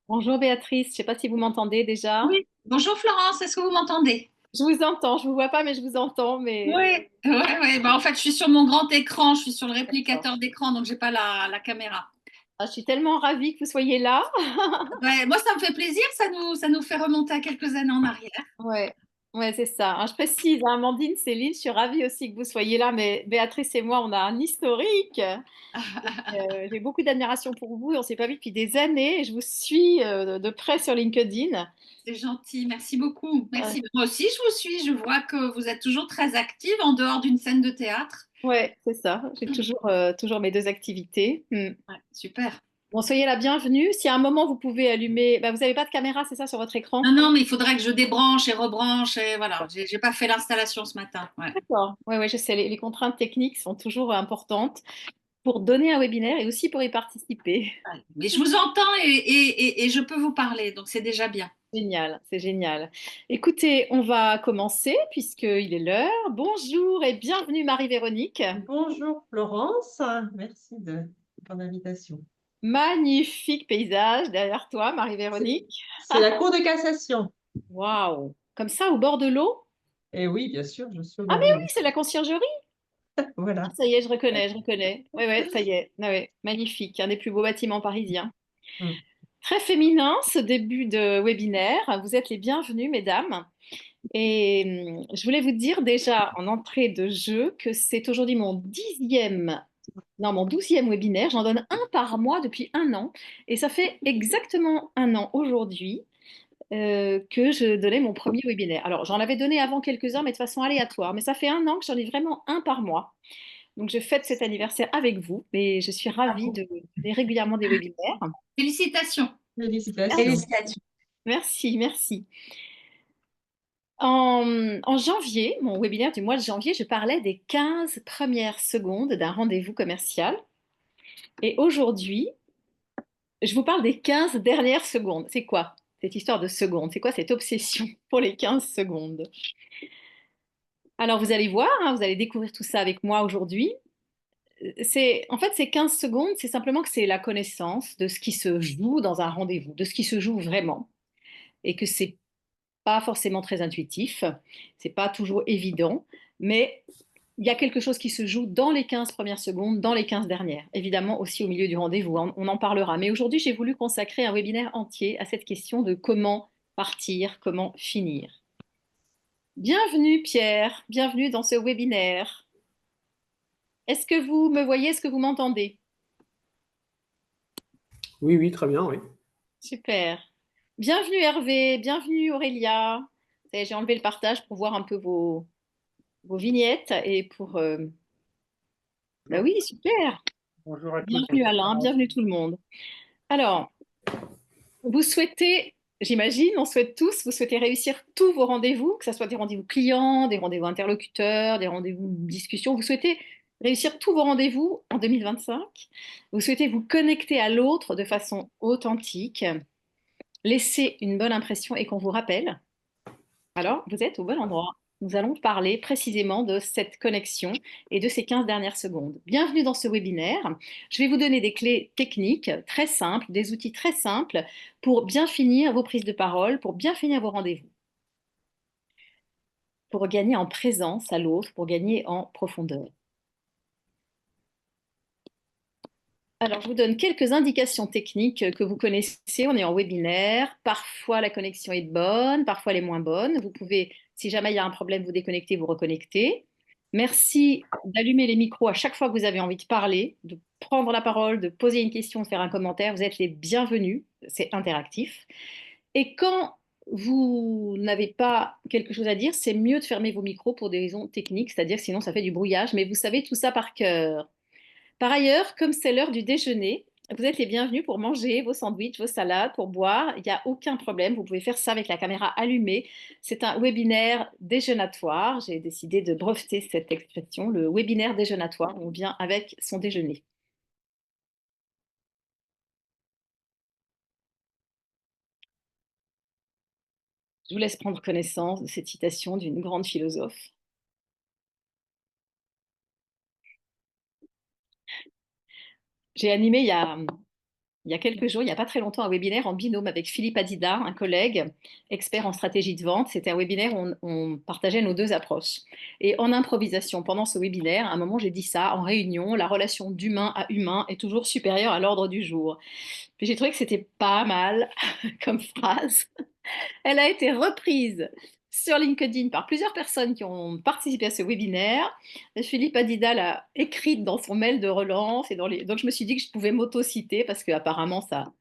Bonjour Béatrice, je ne sais pas si vous m'entendez déjà. Oui, bonjour Florence, est-ce que vous m'entendez? Je vous entends, je ne vous vois pas, mais je vous entends. Oui, Mais ouais. Bah, en fait, je suis sur mon grand écran, je suis sur le réplicateur d'écran, donc j'ai pas la caméra. ah, je suis tellement ravie que vous soyez là. Ouais, moi, ça me fait plaisir, ça nous fait remonter à quelques années en arrière. Ouais, ouais, c'est ça. Je précise, hein, Amandine, Céline, je suis ravie aussi que vous soyez là, mais Béatrice et moi, on a un historique. J'ai beaucoup d'admiration pour vous et on ne s'est pas vu depuis des années. Et je vous suis de près sur LinkedIn. C'est gentil, merci beaucoup. Euh, Merci. Moi aussi, je vous suis, je vois que vous êtes toujours très active en dehors d'une scène de théâtre. ouais, c'est ça. J'ai toujours mes deux activités. Ouais, super. Bon, soyez la bienvenue. Si à un moment vous pouvez allumer, bah, vous n'avez pas de caméra, c'est ça, sur votre Non, écran? non, mais il faudrait que je débranche et rebranche et voilà, j'ai pas fait l'installation ce matin. Ouais. D'accord. Oui, ouais, je sais, les contraintes techniques sont toujours importantes pour donner un webinaire et aussi pour y participer. Ouais. Mais je vous entends et je peux vous parler, donc c'est déjà bien. Génial, c'est génial. Écoutez, on va commencer puisqu'il est l'heure. Bonjour et bienvenue Marie-Véronique. Bonjour Florence, merci de ton invitation. Magnifique paysage derrière toi, C'est Marie-Véronique. c'est la Cour de cassation. Waouh! Comme ça, au bord de l'eau? Et oui, bien sûr, je suis au Ah bord mais de oui, l'eau. c'est la conciergerie. Ah, Voilà. ça y est, je reconnais, je reconnais. Oui, oui, ça y est. Ah, ouais. Magnifique, un des plus beaux bâtiments parisiens. Mm. Très féminin ce début de webinaire. Vous êtes les bienvenues, mesdames. Et je voulais vous dire déjà en entrée de jeu que c'est aujourd'hui mon 12e webinaire. J'en donne un par mois depuis un an. Et ça fait exactement un an aujourd'hui que je donnais mon premier webinaire. Alors, j'en avais donné avant quelques-uns, mais de façon aléatoire. Mais ça fait un an que j'en ai vraiment un par mois. Donc, je fête cet anniversaire avec vous. Et je suis ravie Bravo. de donner régulièrement des webinaires. Félicitations. Félicitations. Merci. Merci, merci. En janvier, mon webinaire du mois de janvier, je parlais des 15 premières secondes d'un rendez-vous commercial. Et aujourd'hui, je vous parle des 15 dernières secondes. C'est quoi cette histoire de secondes? C'est quoi cette obsession pour les 15 secondes? Alors, vous allez voir, hein, vous allez découvrir tout ça avec moi aujourd'hui. En fait, ces 15 secondes, c'est simplement que c'est la connaissance de ce qui se joue dans un rendez-vous, de ce qui se joue vraiment. Et que c'est pas forcément très intuitif, c'est pas toujours évident, mais il y a quelque chose qui se joue dans les 15 premières secondes, dans les 15 dernières. Évidemment aussi au milieu du rendez-vous, hein, on en parlera. Mais aujourd'hui, j'ai voulu consacrer un webinaire entier à cette question de comment partir, comment finir. Bienvenue Pierre, bienvenue dans ce webinaire. Est-ce que vous me voyez, est-ce que vous m'entendez? Oui, oui, très bien, oui. Super. Bienvenue Hervé, bienvenue Aurélia. Ça y est, j'ai enlevé le partage pour voir un peu vos vignettes et pour... Bah oui, super. Bonjour à tous. Bienvenue Alain, bienvenue tout le monde. Alors, vous souhaitez, j'imagine, on souhaite tous, vous souhaitez réussir tous vos rendez-vous, que ce soit des rendez-vous clients, des rendez-vous interlocuteurs, des rendez-vous discussion. Vous souhaitez réussir tous vos rendez-vous en 2025. Vous souhaitez vous connecter à l'autre de façon authentique, laisser une bonne impression et qu'on vous rappelle. Alors, vous êtes au bon endroit. Nous allons parler précisément de cette connexion et de ces 15 dernières secondes. Bienvenue dans ce webinaire. Je vais vous donner des clés techniques très simples, des outils très simples pour bien finir vos prises de parole, pour bien finir vos rendez-vous, pour gagner en présence à l'autre, pour gagner en profondeur. Alors, je vous donne quelques indications techniques que vous connaissez. On est en webinaire. Parfois, la connexion est bonne, parfois, elle est moins bonne. Vous pouvez, si jamais il y a un problème, vous déconnecter, vous reconnecter. Merci d'allumer les micros à chaque fois que vous avez envie de parler, de prendre la parole, de poser une question, de faire un commentaire. Vous êtes les bienvenus. C'est interactif. Et quand vous n'avez pas quelque chose à dire, c'est mieux de fermer vos micros pour des raisons techniques, c'est-à-dire sinon ça fait du brouillage. Mais vous savez tout ça par cœur. Par ailleurs, comme c'est l'heure du déjeuner, vous êtes les bienvenus pour manger vos sandwichs, vos salades, pour boire. Il n'y a aucun problème. Vous pouvez faire ça avec la caméra allumée. C'est un webinaire déjeunatoire. J'ai décidé de breveter cette expression, le webinaire déjeunatoire. On vient avec son déjeuner. Je vous laisse prendre connaissance de cette citation d'une grande philosophe. J'ai animé il y a quelques jours, il n'y a pas très longtemps, un webinaire en binôme avec Philippe Adida, un collègue expert en stratégie de vente. C'était un webinaire où on partageait nos deux approches. Et en improvisation, pendant ce webinaire, à un moment, j'ai dit ça en réunion, la relation d'humain à humain est toujours supérieure à l'ordre du jour. Puis j'ai trouvé que c'était pas mal comme phrase. Elle a été reprise sur LinkedIn par plusieurs personnes qui ont participé à ce webinaire. Philippe Adida l'a écrite dans son mail de relance. Donc je me suis dit que je pouvais m'auto-citer parce qu'apparemment ça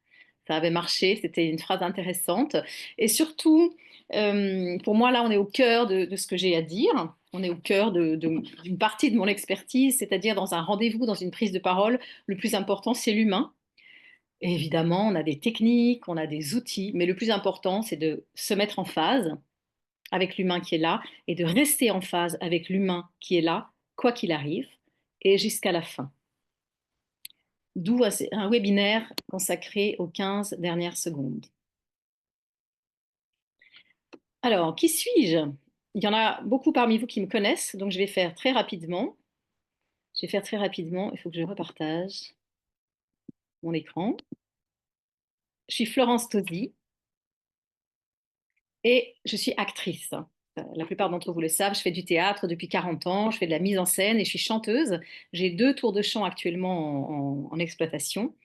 avait marché, c'était une phrase intéressante. Et surtout, pour moi, là, on est au cœur de ce que j'ai à dire. On est au cœur d'une partie de mon expertise, c'est-à-dire dans un rendez-vous, dans une prise de parole, le plus important, c'est l'humain. Et évidemment, on a des techniques, on a des outils, mais le plus important, c'est de se mettre en phase avec l'humain qui est là et de rester en phase avec l'humain qui est là, quoi qu'il arrive, et jusqu'à la fin. D'où un webinaire consacré aux 15 dernières secondes. Alors, qui suis-je? Il y en a beaucoup parmi vous qui me connaissent, donc je vais faire très rapidement. Il faut que je repartage mon écran. Je suis Florence Tosi et je suis actrice. La plupart d'entre vous le savent, je fais du théâtre depuis 40 ans, je fais de la mise en scène et je suis chanteuse. J'ai 2 tours de chant actuellement en exploitation.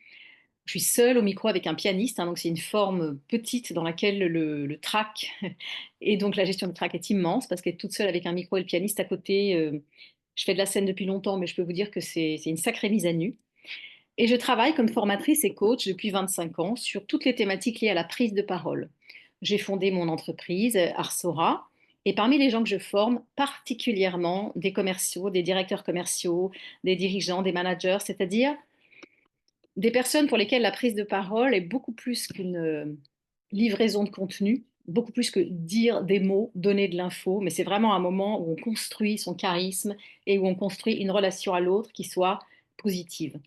Je suis seule au micro avec un pianiste, hein, donc c'est une forme petite dans laquelle le track et donc la gestion du track est immense parce qu'être toute seule avec un micro et le pianiste à côté, je fais de la scène depuis longtemps, mais je peux vous dire que c'est une sacrée mise à nu. Et je travaille comme formatrice et coach depuis 25 ans sur toutes les thématiques liées à la prise de parole. J'ai fondé mon entreprise, Arsora, et parmi les gens que je forme, particulièrement des commerciaux, des directeurs commerciaux, des dirigeants, des managers, c'est-à-dire des personnes pour lesquelles la prise de parole est beaucoup plus qu'une livraison de contenu, beaucoup plus que dire des mots, donner de l'info, mais c'est vraiment un moment où on construit son charisme et où on construit une relation à l'autre qui soit positive.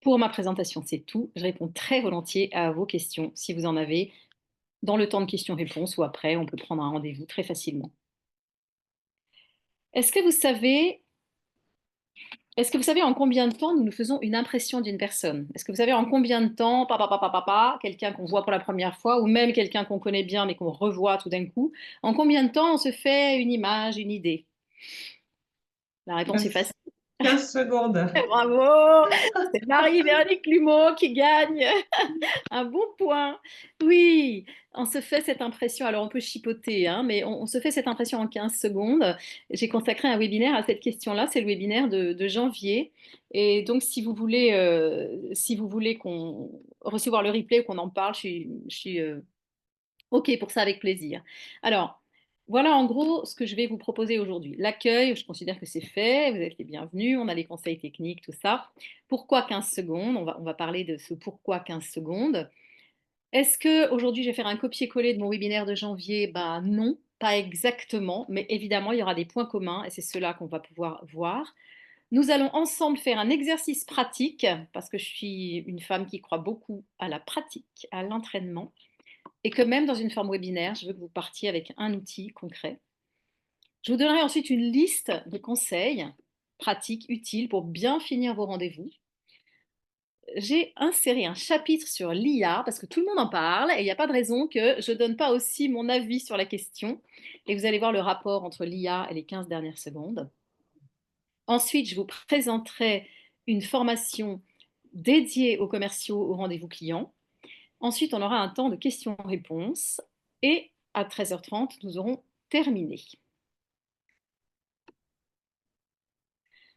Pour ma présentation, c'est tout. Je réponds très volontiers à vos questions si vous en avez dans le temps de questions-réponses ou après, on peut prendre un rendez-vous très facilement. Est-ce que vous savez Est-ce que vous savez en combien de temps nous nous faisons une impression d'une personne? Est-ce que vous savez en combien de temps, quelqu'un qu'on voit pour la première fois, ou même quelqu'un qu'on connaît bien mais qu'on revoit tout d'un coup, en combien de temps on se fait une image, une idée? La réponse est facile. 15 secondes. Bravo! C'est Marie-Véronique Lumeau qui gagne un bon point. Oui, on se fait cette impression. Alors, on peut chipoter, hein, mais on se fait cette impression en 15 secondes. J'ai consacré un webinaire à cette question-là. C'est le webinaire de janvier. Et donc, si vous voulez recevoir le replay ou qu'on en parle, je suis OK pour ça avec plaisir. Alors, voilà en gros ce que je vais vous proposer aujourd'hui. L'accueil, je considère que c'est fait, vous êtes les bienvenus, on a les conseils techniques, tout ça. Pourquoi 15 secondes? On va parler de ce pourquoi 15 secondes. Est-ce que aujourd'hui je vais faire un copier-coller de mon webinaire de janvier? Ben non, pas exactement, mais évidemment il y aura des points communs et c'est cela qu'on va pouvoir voir. Nous allons ensemble faire un exercice pratique parce que je suis une femme qui croit beaucoup à la pratique, à l'entraînement et que même dans une forme webinaire, je veux que vous partiez avec un outil concret. Je vous donnerai ensuite une liste de conseils pratiques, utiles pour bien finir vos rendez-vous. J'ai inséré un chapitre sur l'IA parce que tout le monde en parle et il n'y a pas de raison que je ne donne pas aussi mon avis sur la question. Et vous allez voir le rapport entre l'IA et les 15 dernières secondes. Ensuite, je vous présenterai une formation dédiée aux commerciaux au rendez-vous client. Ensuite, on aura un temps de questions-réponses et à 13h30, nous aurons terminé.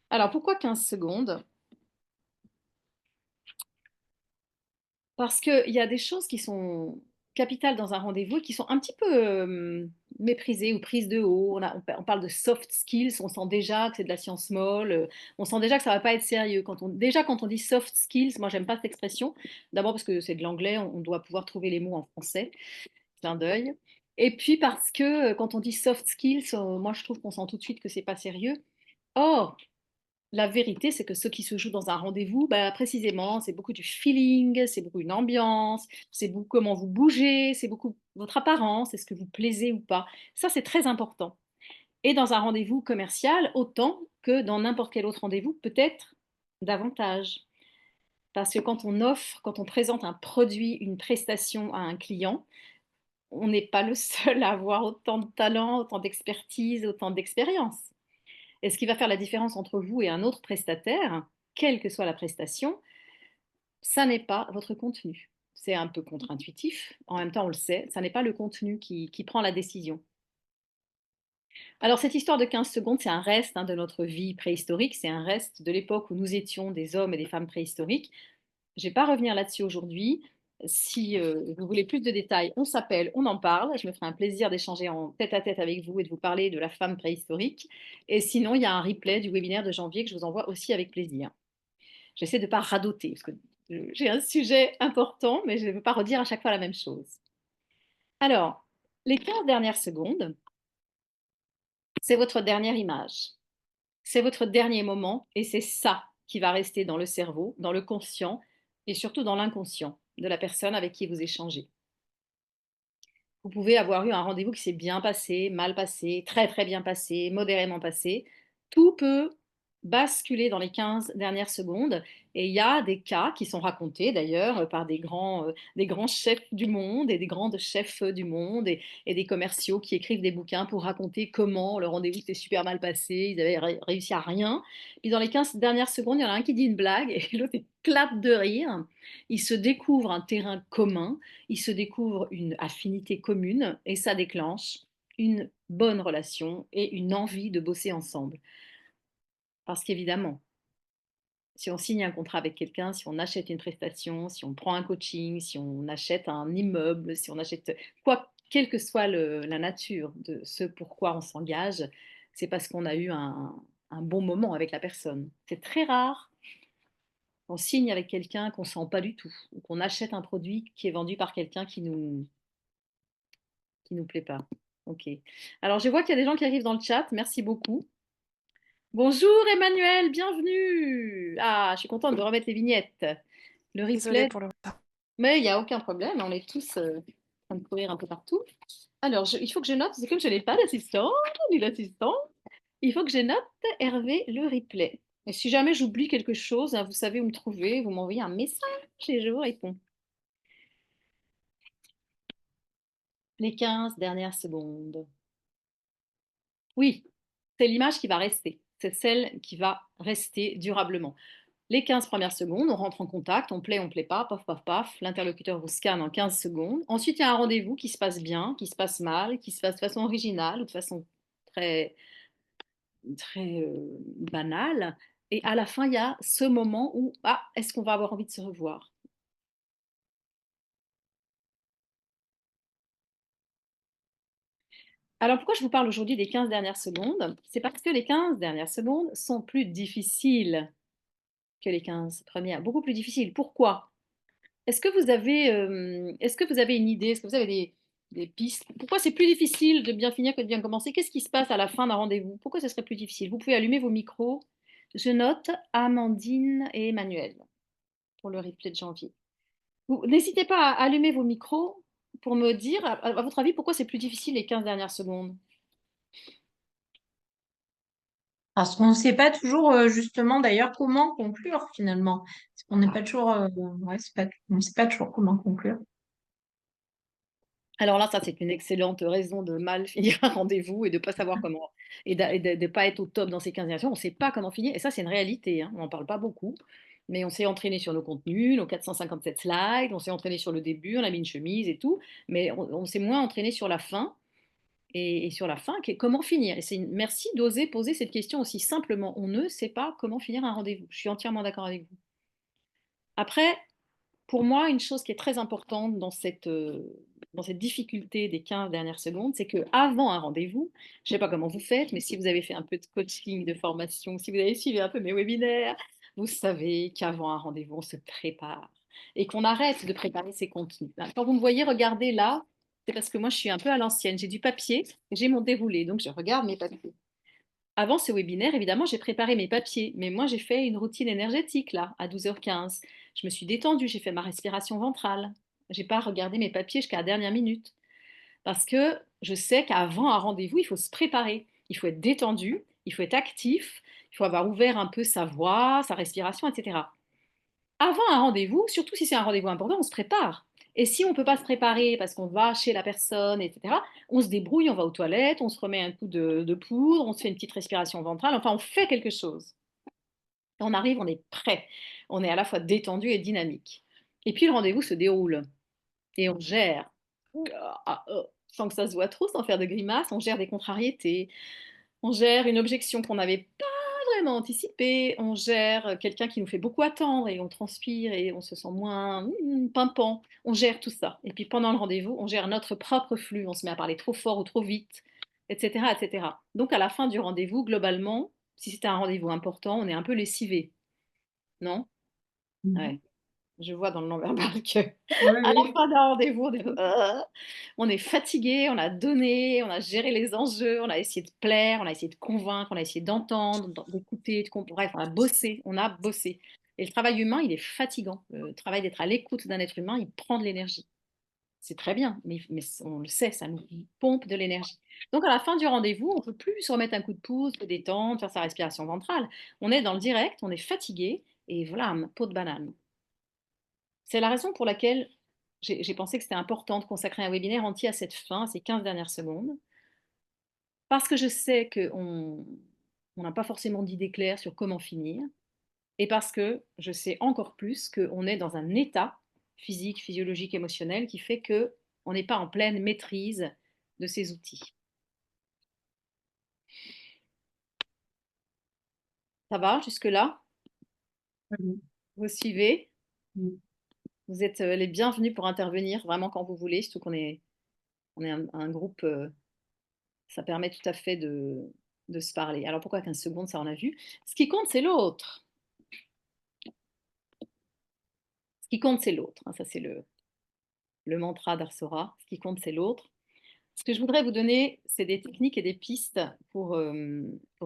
Alors, pourquoi 15 secondes? Parce qu'il y a des choses qui sont capitales dans un rendez-vous et qui sont un petit peu méprisées ou prises de haut. On parle de soft skills, on sent déjà que c'est de la science molle, on sent déjà que ça ne va pas être sérieux. Quand on dit soft skills, moi j'aime pas cette expression. D'abord parce que c'est de l'anglais, on doit pouvoir trouver les mots en français. Clin d'œil. Et puis parce que quand on dit soft skills, moi je trouve qu'on sent tout de suite que c'est pas sérieux. Or, la vérité, c'est que ce qui se joue dans un rendez-vous, bah, précisément, c'est beaucoup du feeling, c'est beaucoup une ambiance, c'est beaucoup comment vous bougez, c'est beaucoup votre apparence, est-ce que vous plaisez ou pas. Ça, c'est très important. Et dans un rendez-vous commercial, autant que dans n'importe quel autre rendez-vous, peut-être davantage. Parce que quand on offre, quand on présente un produit, une prestation à un client, on n'est pas le seul à avoir autant de talent, autant d'expertise, autant d'expérience. Et ce qui va faire la différence entre vous et un autre prestataire, quelle que soit la prestation, ça n'est pas votre contenu. C'est un peu contre-intuitif, en même temps on le sait, ça n'est pas le contenu qui prend la décision. Alors cette histoire de 15 secondes, c'est un reste de notre vie préhistorique, c'est un reste de l'époque où nous étions des hommes et des femmes préhistoriques. Je ne vais pas revenir là-dessus aujourd'hui. Si vous voulez plus de détails, on s'appelle, on en parle. Je me ferai un plaisir d'échanger en tête-à-tête avec vous et de vous parler de la femme préhistorique. Et sinon, il y a un replay du webinaire de janvier que je vous envoie aussi avec plaisir. J'essaie de ne pas radoter, parce que j'ai un sujet important, mais je ne veux pas redire à chaque fois la même chose. Alors, les 15 dernières secondes, c'est votre dernière image. C'est votre dernier moment, et c'est ça qui va rester dans le cerveau, dans le conscient, et surtout dans l'inconscient de la personne avec qui vous échangez. Vous pouvez avoir eu un rendez-vous qui s'est bien passé, mal passé, très très bien passé, modérément passé. Tout peut basculer dans les 15 dernières secondes. Et il y a des cas qui sont racontés d'ailleurs par des grands chefs du monde et des grandes chefs du monde et des commerciaux qui écrivent des bouquins pour raconter comment le rendez-vous s'était super mal passé, ils avaient réussi à rien. Puis dans les 15 dernières secondes, il y en a un qui dit une blague et l'autre éclate de rire. Ils se découvrent un terrain commun, ils se découvrent une affinité commune et ça déclenche une bonne relation et une envie de bosser ensemble. Parce qu'évidemment, si on signe un contrat avec quelqu'un, si on achète une prestation, si on prend un coaching, si on achète un immeuble, si on achète quoi, quelle que soit la nature de ce pourquoi on s'engage, c'est parce qu'on a eu un bon moment avec la personne. C'est très rare qu'on signe avec quelqu'un qu'on ne sent pas du tout, ou qu'on achète un produit qui est vendu par quelqu'un qui nous plaît pas. Ok. Alors je vois qu'il y a des gens qui arrivent dans le chat. Merci beaucoup. Bonjour Emmanuel, bienvenue. Ah, je suis contente de remettre les vignettes. Le Désolée replay, pour le retard. mais il n'y a aucun problème. On est tous en train de courir un peu partout. Alors, il faut que je note, c'est comme je n'ai pas d'assistant, ni d'assistant, il faut que je note Hervé le replay. Et si jamais j'oublie quelque chose, hein, vous savez où me trouver, vous m'envoyez un message et je vous réponds. Les 15 dernières secondes. Oui, c'est l'image qui va rester. C'est celle qui va rester durablement. Les 15 premières secondes, on rentre en contact, on plaît pas, paf, paf, paf, l'interlocuteur vous scanne en 15 secondes. Ensuite, il y a un rendez-vous qui se passe bien, qui se passe mal, qui se passe de façon originale ou de façon très, très banale. Et à la fin, il y a ce moment où, ah, est-ce qu'on va avoir envie de se revoir? Alors pourquoi je vous parle aujourd'hui des 15 dernières secondes? C'est parce que les 15 dernières secondes sont plus difficiles que les 15 premières, beaucoup plus difficiles. Pourquoi? Est-ce que vous avez une idée? Est-ce que vous avez des pistes? Pourquoi c'est plus difficile de bien finir que de bien commencer? Qu'est-ce qui se passe à la fin d'un rendez-vous? Pourquoi ce serait plus difficile? Vous pouvez allumer vos micros. Je note Amandine et Emmanuel pour le replay de janvier. N'hésitez pas à allumer vos micros pour me dire, à votre avis, pourquoi c'est plus difficile les 15 dernières secondes? Parce qu'on ne sait pas toujours justement d'ailleurs comment conclure finalement. Parce qu'on n'est pas toujours, ouais, on ne sait pas toujours comment conclure. Alors là, ça, c'est une excellente raison de mal finir un rendez-vous et de ne pas savoir comment, et de ne pas être au top dans ces 15 dernières secondes. On ne sait pas comment finir. Et ça, c'est une réalité, hein. On n'en parle pas beaucoup. Mais on s'est entraîné sur nos contenus, nos 457 slides, on s'est entraîné sur le début, on a mis une chemise et tout. Mais on s'est moins entraîné sur la fin. Et sur la fin, comment finir? Et merci d'oser poser cette question aussi simplement. On ne sait pas comment finir un rendez-vous. Je suis entièrement d'accord avec vous. Après, pour moi, une chose qui est très importante dans cette difficulté des 15 dernières secondes, c'est qu'avant un rendez-vous, je ne sais pas comment vous faites, mais si vous avez fait un peu de coaching, de formation, si vous avez suivi un peu mes webinaires, vous savez qu'avant un rendez-vous, on se prépare et qu'on arrête de préparer ses contenus. Quand vous me voyez regarder là, c'est parce que moi, je suis un peu à l'ancienne. J'ai du papier, j'ai mon déroulé, donc je regarde mes papiers. Avant ce webinaire, évidemment, j'ai préparé mes papiers, mais moi, j'ai fait une routine énergétique, là, à 12h15. Je me suis détendue, j'ai fait ma respiration ventrale. Je n'ai pas regardé mes papiers jusqu'à la dernière minute. Parce que je sais qu'avant un rendez-vous, il faut se préparer. il faut être détendu, il faut être actif, il faut avoir ouvert un peu sa voix, sa respiration, etc. Avant un rendez-vous, surtout si c'est un rendez-vous important, on se prépare. Et si on ne peut pas se préparer parce qu'on va chez la personne, etc., on se débrouille, on va aux toilettes, on se remet un coup de poudre, on se fait une petite respiration ventrale, enfin on fait quelque chose. On arrive, on est prêt. On est à la fois détendu et dynamique. Et puis le rendez-vous se déroule et on gère, sans que ça se voit trop, sans faire de grimaces, on gère des contrariétés, on gère une objection qu'on n'avait pas vraiment anticipée, on gère quelqu'un qui nous fait beaucoup attendre et on transpire et on se sent moins pimpant, on gère tout ça. Et puis pendant le rendez-vous, on gère notre propre flux, on se met à parler trop fort ou trop vite, etc., etc. Donc à la fin du rendez-vous, globalement, si c'était un rendez-vous important, on est un peu lessivé, non? Mhm. Ouais. Je vois dans le non-verbal que Oui, à la oui. fin d'un rendez-vous, on est fatigué, on a donné, on a géré les enjeux, on a essayé de plaire, on a essayé de convaincre, on a essayé d'entendre, d'écouter, bref, on a bossé, on a bossé. Et le travail humain, il est fatigant. Le travail d'être à l'écoute d'un être humain, il prend de l'énergie. C'est très bien, mais on le sait, ça nous pompe de l'énergie. Donc à la fin du rendez-vous, on ne peut plus se remettre un coup de pouce, se détendre, faire sa respiration ventrale. On est dans le direct, on est fatigué, et voilà, peau de banane. C'est la raison pour laquelle j'ai pensé que c'était important de consacrer un webinaire entier à cette fin, à ces 15 dernières secondes, parce que je sais qu'on n'a pas forcément d'idée claire sur comment finir, et parce que je sais encore plus qu'on est dans un état physique, physiologique, émotionnel qui fait qu'on n'est pas en pleine maîtrise de ces outils. Ça va jusque-là? Oui. Vous suivez? Mhm. Vous êtes les bienvenus pour intervenir vraiment quand vous voulez, surtout qu'on est un groupe. Ça permet tout à fait de se parler. Alors pourquoi 15 secondes, ça on a vu. Ce qui compte, c'est l'autre. Ce qui compte, c'est l'autre, hein. Ça, c'est le mantra d'Arsora. Ce qui compte, c'est l'autre. Ce que je voudrais vous donner, c'est des techniques et des pistes pour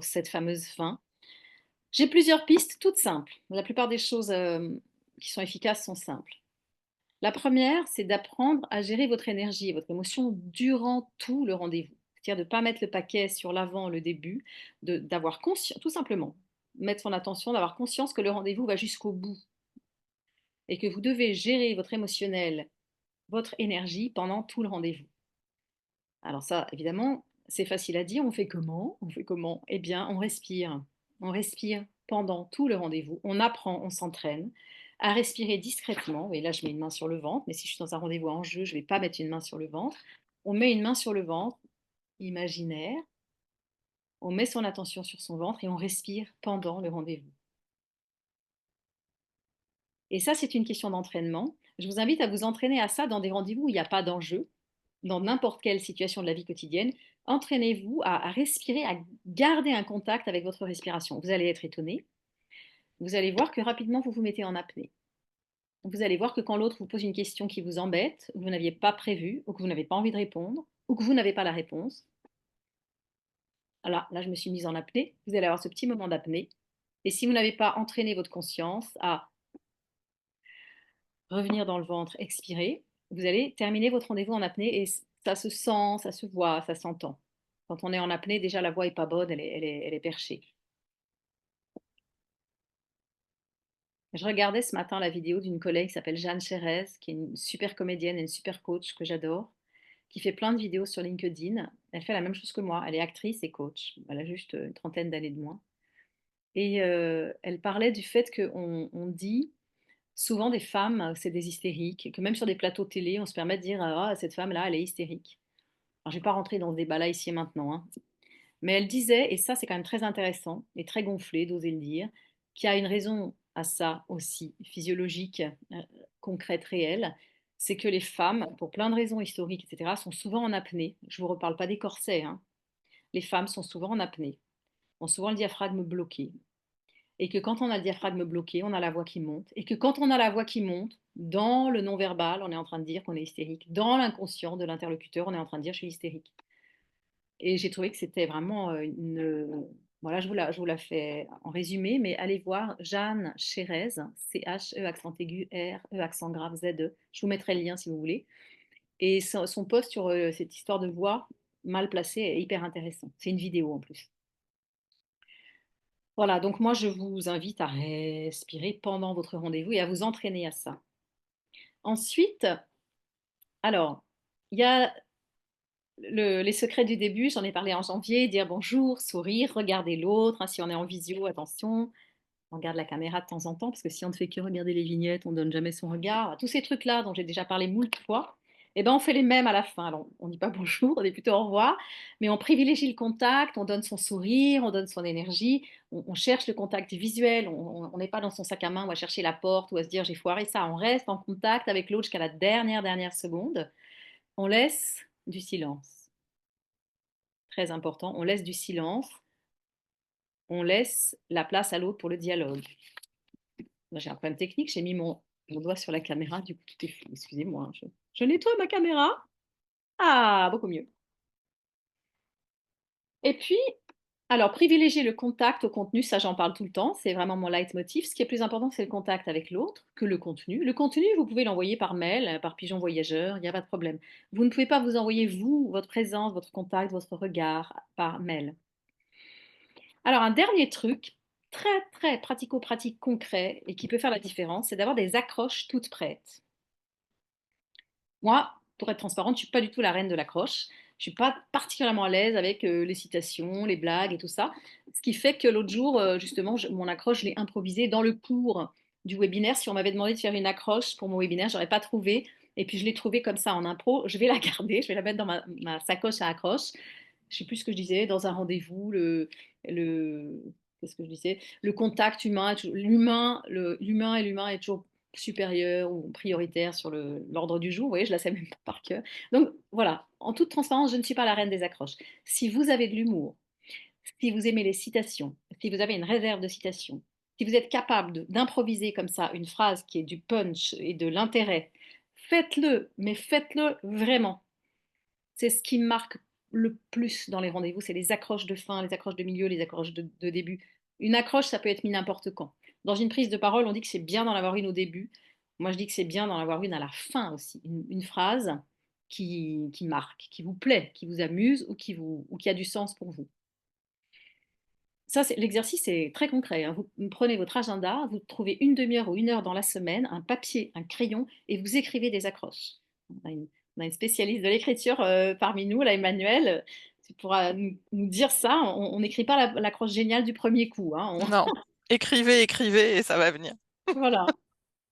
cette fameuse fin. J'ai plusieurs pistes toutes simples. La plupart des choses qui sont efficaces sont simples. La première, c'est d'apprendre à gérer votre énergie et votre émotion durant tout le rendez-vous. C'est-à-dire de ne pas mettre le paquet sur l'avant, le début, d'avoir conscience, tout simplement, mettre son attention, d'avoir conscience que le rendez-vous va jusqu'au bout et que vous devez gérer votre émotionnel, votre énergie pendant tout le rendez-vous. Alors ça, évidemment, c'est facile à dire. On fait comment? On fait comment? Eh bien, on respire. On respire pendant tout le rendez-vous. On apprend, on s'entraîne à respirer discrètement. Et là, je mets une main sur le ventre, mais si je suis dans un rendez-vous en jeu, je ne vais pas mettre une main sur le ventre. On met une main sur le ventre, imaginaire. On met son attention sur son ventre et on respire pendant le rendez-vous. Et ça, c'est une question d'entraînement. Je vous invite à vous entraîner à ça dans des rendez-vous où il n'y a pas d'enjeu, dans n'importe quelle situation de la vie quotidienne. Entraînez-vous à respirer, à garder un contact avec votre respiration. Vous allez être étonné. Vous allez voir que rapidement, vous vous mettez en apnée. Vous allez voir que quand l'autre vous pose une question qui vous embête, ou que vous n'aviez pas prévu, ou que vous n'avez pas envie de répondre, ou que vous n'avez pas la réponse, là, je me suis mise en apnée. Vous allez avoir ce petit moment d'apnée. Et si vous n'avez pas entraîné votre conscience à revenir dans le ventre, expirer, vous allez terminer votre rendez-vous en apnée et ça se sent, ça se voit, ça s'entend. Quand on est en apnée, déjà la voix est pas bonne, elle est perchée. Je regardais ce matin la vidéo d'une collègue qui s'appelle Jeanne Chérez, qui est une super comédienne et une super coach que j'adore, qui fait plein de vidéos sur LinkedIn. Elle fait la même chose que moi, elle est actrice et coach. Elle a juste une trentaine d'années de moins. Et elle parlait du fait qu'on dit souvent des femmes, c'est des hystériques, que même sur des plateaux télé, on se permet de dire ah, cette femme-là, elle est hystérique. Alors, je ne vais pas rentrer dans ce débat-là ici et maintenant, hein. Mais elle disait, et ça c'est quand même très intéressant et très gonflé d'oser le dire, qu'il y a une raison à ça aussi, physiologique, concrète, réelle, c'est que les femmes, pour plein de raisons historiques, etc., sont souvent en apnée. Je ne vous reparle pas des corsets, hein. Les femmes sont souvent en apnée, ont souvent le diaphragme bloqué. Et que quand on a le diaphragme bloqué, on a la voix qui monte. Et que quand on a la voix qui monte, dans le non-verbal, on est en train de dire qu'on est hystérique. Dans l'inconscient de l'interlocuteur, on est en train de dire je suis hystérique. Et j'ai trouvé que c'était vraiment une. Voilà, je vous la fais en résumé, mais allez voir Jeanne Chérez, C-H-E accent aigu, R-E accent grave, Z-E. Je vous mettrai le lien si vous voulez. Et son post sur cette histoire de voix mal placé est hyper intéressant. C'est une vidéo en plus. Voilà, donc moi je vous invite à respirer pendant votre rendez-vous et à vous entraîner à ça. Ensuite, alors, il y a les secrets du début, j'en ai parlé en janvier, dire bonjour, sourire, regarder l'autre, hein, si on est en visio, attention, on regarde la caméra de temps en temps, parce que si on ne fait que regarder les vignettes, on ne donne jamais son regard. Tous ces trucs-là dont j'ai déjà parlé moult fois, eh ben, on fait les mêmes à la fin. Alors, on ne dit pas bonjour, on dit plutôt au revoir, mais on privilégie le contact, on donne son sourire, on donne son énergie, on cherche le contact visuel, on n'est pas dans son sac à main ou à chercher la porte ou à se dire j'ai foiré ça, on reste en contact avec l'autre jusqu'à la dernière seconde. On laisse du silence. Très important, on laisse du silence, on laisse la place à l'autre pour le dialogue. Là, j'ai un problème technique, j'ai mis mon doigt sur la caméra, du coup tout est flou. Excusez-moi, hein, je nettoie ma caméra. Ah, beaucoup mieux. Et puis, alors, privilégier le contact au contenu, ça j'en parle tout le temps, c'est vraiment mon leitmotiv. Ce qui est plus important, c'est le contact avec l'autre que le contenu. Le contenu, vous pouvez l'envoyer par mail, par pigeon voyageur, il n'y a pas de problème. Vous ne pouvez pas vous envoyer, vous, votre présence, votre contact, votre regard par mail. Alors, un dernier truc, très pratico-pratique concret et qui peut faire la différence, c'est d'avoir des accroches toutes prêtes. Moi, pour être transparente, je ne suis pas du tout la reine de l'accroche. Je ne suis pas particulièrement à l'aise avec les citations, les blagues et tout ça. Ce qui fait que l'autre jour, justement, mon accroche, je l'ai improvisée dans le cours du webinaire. Si on m'avait demandé de faire une accroche pour mon webinaire, je n'aurais pas trouvé. Et puis, je l'ai trouvée comme ça en impro. Je vais la garder, je vais la mettre dans ma sacoche à accroche. Je ne sais plus ce que je disais, dans un rendez-vous, qu'est-ce que je disais? Le contact humain, l'humain et l'humain est toujours supérieur ou prioritaire sur l'ordre du jour. Vous voyez, je la sais même pas par cœur. Donc voilà, en toute transparence, je ne suis pas la reine des accroches. Si vous avez de l'humour, si vous aimez les citations, si vous avez une réserve de citations, si vous êtes capable d'improviser comme ça une phrase qui est du punch et de l'intérêt, faites-le, mais faites-le vraiment. C'est ce qui me marque le plus dans les rendez-vous, c'est les accroches de fin, les accroches de milieu, les accroches de début. Une accroche, ça peut être mis n'importe quand. Dans une prise de parole, on dit que c'est bien d'en avoir une au début. Moi, je dis que c'est bien d'en avoir une à la fin aussi. Une phrase qui marque, qui vous plaît, qui vous amuse ou qui a du sens pour vous. Ça, l'exercice est très concret, hein. Vous prenez votre agenda, vous trouvez une demi-heure ou une heure dans la semaine, un papier, un crayon, et vous écrivez des accroches. On a une spécialiste de l'écriture parmi nous, là, Emmanuel. Tu pourras nous dire ça. On n'écrit pas l'accroche géniale du premier coup, hein. Non, écrivez, écrivez et ça va venir. Voilà.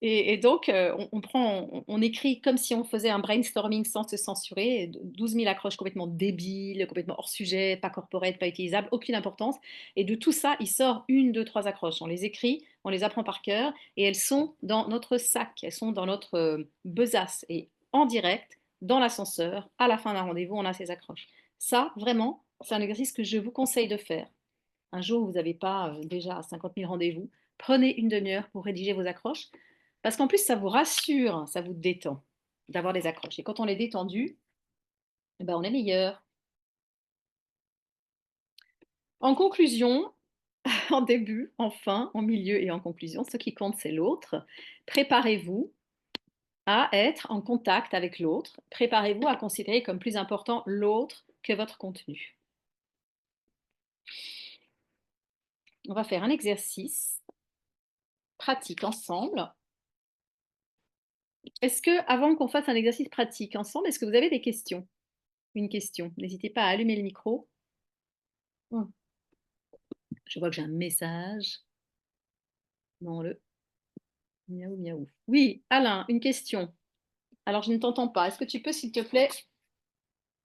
Et donc, on écrit comme si on faisait un brainstorming sans se censurer, 12 000 accroches complètement débiles, complètement hors sujet, pas corporate, pas utilisables, aucune importance. Et de tout ça, il sort une, deux, trois accroches. On les écrit, on les apprend par cœur, et elles sont dans notre sac, elles sont dans notre besace. Et en direct, dans l'ascenseur, à la fin d'un rendez-vous, on a ces accroches. Ça, vraiment, c'est un exercice que je vous conseille de faire. Un jour où vous n'avez pas déjà 50 000 rendez-vous, prenez une demi-heure pour rédiger vos accroches. Parce qu'en plus, ça vous rassure, ça vous détend d'avoir des accroches. Et quand on est détendu, eh ben, on est meilleur. En conclusion, en début, en fin, en milieu et en conclusion, ce qui compte, c'est l'autre. Préparez-vous à être en contact avec l'autre. Préparez-vous à considérer comme plus important l'autre que votre contenu. On va faire un exercice pratique ensemble. Est-ce que, avant qu'on fasse un exercice pratique ensemble, est-ce que vous avez des questions? Une question. N'hésitez pas à allumer le micro. Je vois que j'ai un message. Non, miaou, miaou. Oui, Alain, une question. Alors, je ne t'entends pas. Est-ce que tu peux, s'il te plaît?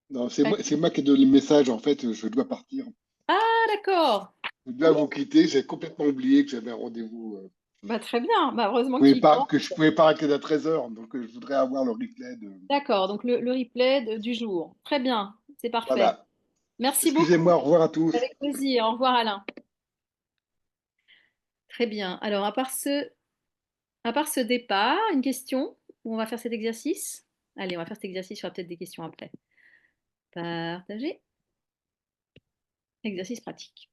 Non, c'est moi qui ai donné le message. En fait, je dois partir. Ah, d'accord. Je dois vous quitter. J'ai complètement oublié que j'avais un rendez-vous. Bah, très bien. Bah, heureusement que Que tu y penses. je pouvais pas arrêter à 13 heures. Donc, je voudrais avoir le replay de. D'accord, donc le replay du jour. Très bien, c'est parfait. Voilà. Merci beaucoup. Excusez-moi, au revoir à tous. Avec plaisir. Au revoir, Alain. Très bien. Alors, à part ce départ, une question où on va faire cet exercice? Allez, on va faire cet exercice. Il y aura peut-être des questions après. Partager. Exercice pratique.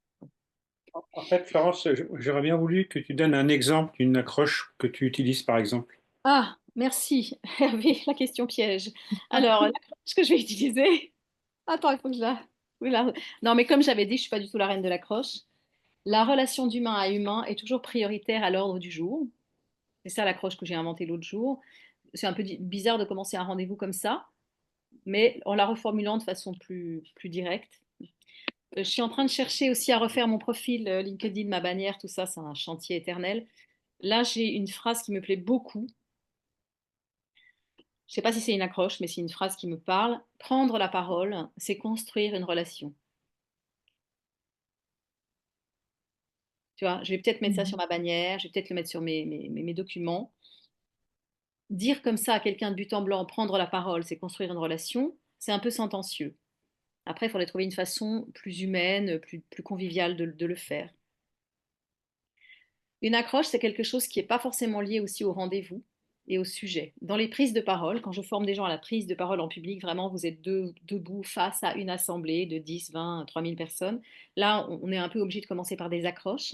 En fait, Florence, j'aurais bien voulu que tu donnes un exemple d'une accroche que tu utilises, par exemple. Ah, merci, Hervé, la question piège. Alors, l'accroche que je vais utiliser, Attends, il faut que je la... oui, non, mais comme j'avais dit, je suis pas du tout la reine de l'accroche. La relation d'humain à humain est toujours prioritaire à l'ordre du jour. C'est ça l'accroche que j'ai inventée l'autre jour. C'est un peu bizarre de commencer un rendez-vous comme ça, mais en la reformulant de façon plus directe. Je suis en train de chercher aussi à refaire mon profil LinkedIn, ma bannière, tout ça, c'est un chantier éternel. Là, j'ai une phrase qui me plaît beaucoup. Je ne sais pas si c'est une accroche, mais c'est une phrase qui me parle. Prendre la parole, c'est construire une relation. Tu vois, je vais peut-être mettre ça sur Mhm. ma bannière, je vais peut-être le mettre sur mes documents. Dire comme ça à quelqu'un de but en blanc, prendre la parole, c'est construire une relation, c'est un peu sentencieux. Après, il faudrait trouver une façon plus humaine, plus conviviale de le faire. Une accroche, c'est quelque chose qui n'est pas forcément lié aussi au rendez-vous et au sujet. Dans les prises de parole, quand je forme des gens à la prise de parole en public, vraiment, vous êtes debout face à une assemblée de 10, 20, 3000 personnes. Là, on est un peu obligé de commencer par des accroches.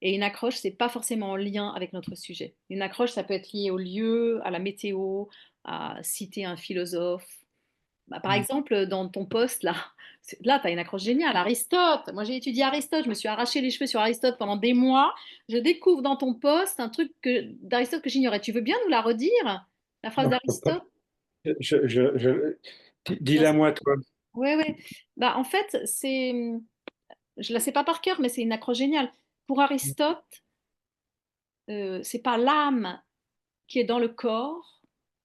Et une accroche, c'est pas forcément en lien avec notre sujet. Une accroche, ça peut être lié au lieu, à la météo, à citer un philosophe. Bah, par Mm. exemple, dans ton poste, là, là, tu as une accroche géniale. Aristote. Moi, j'ai étudié Aristote. Je me suis arraché les cheveux sur Aristote pendant des mois. Je découvre dans ton poste un truc d'Aristote que j'ignorais. Tu veux bien nous la redire, la phrase d'Aristote? Dis-la moi, toi. Oui, oui. Bah, en fait, je la sais pas par cœur, mais c'est une accroche géniale. Pour Aristote, c'est pas l'âme qui est dans le corps,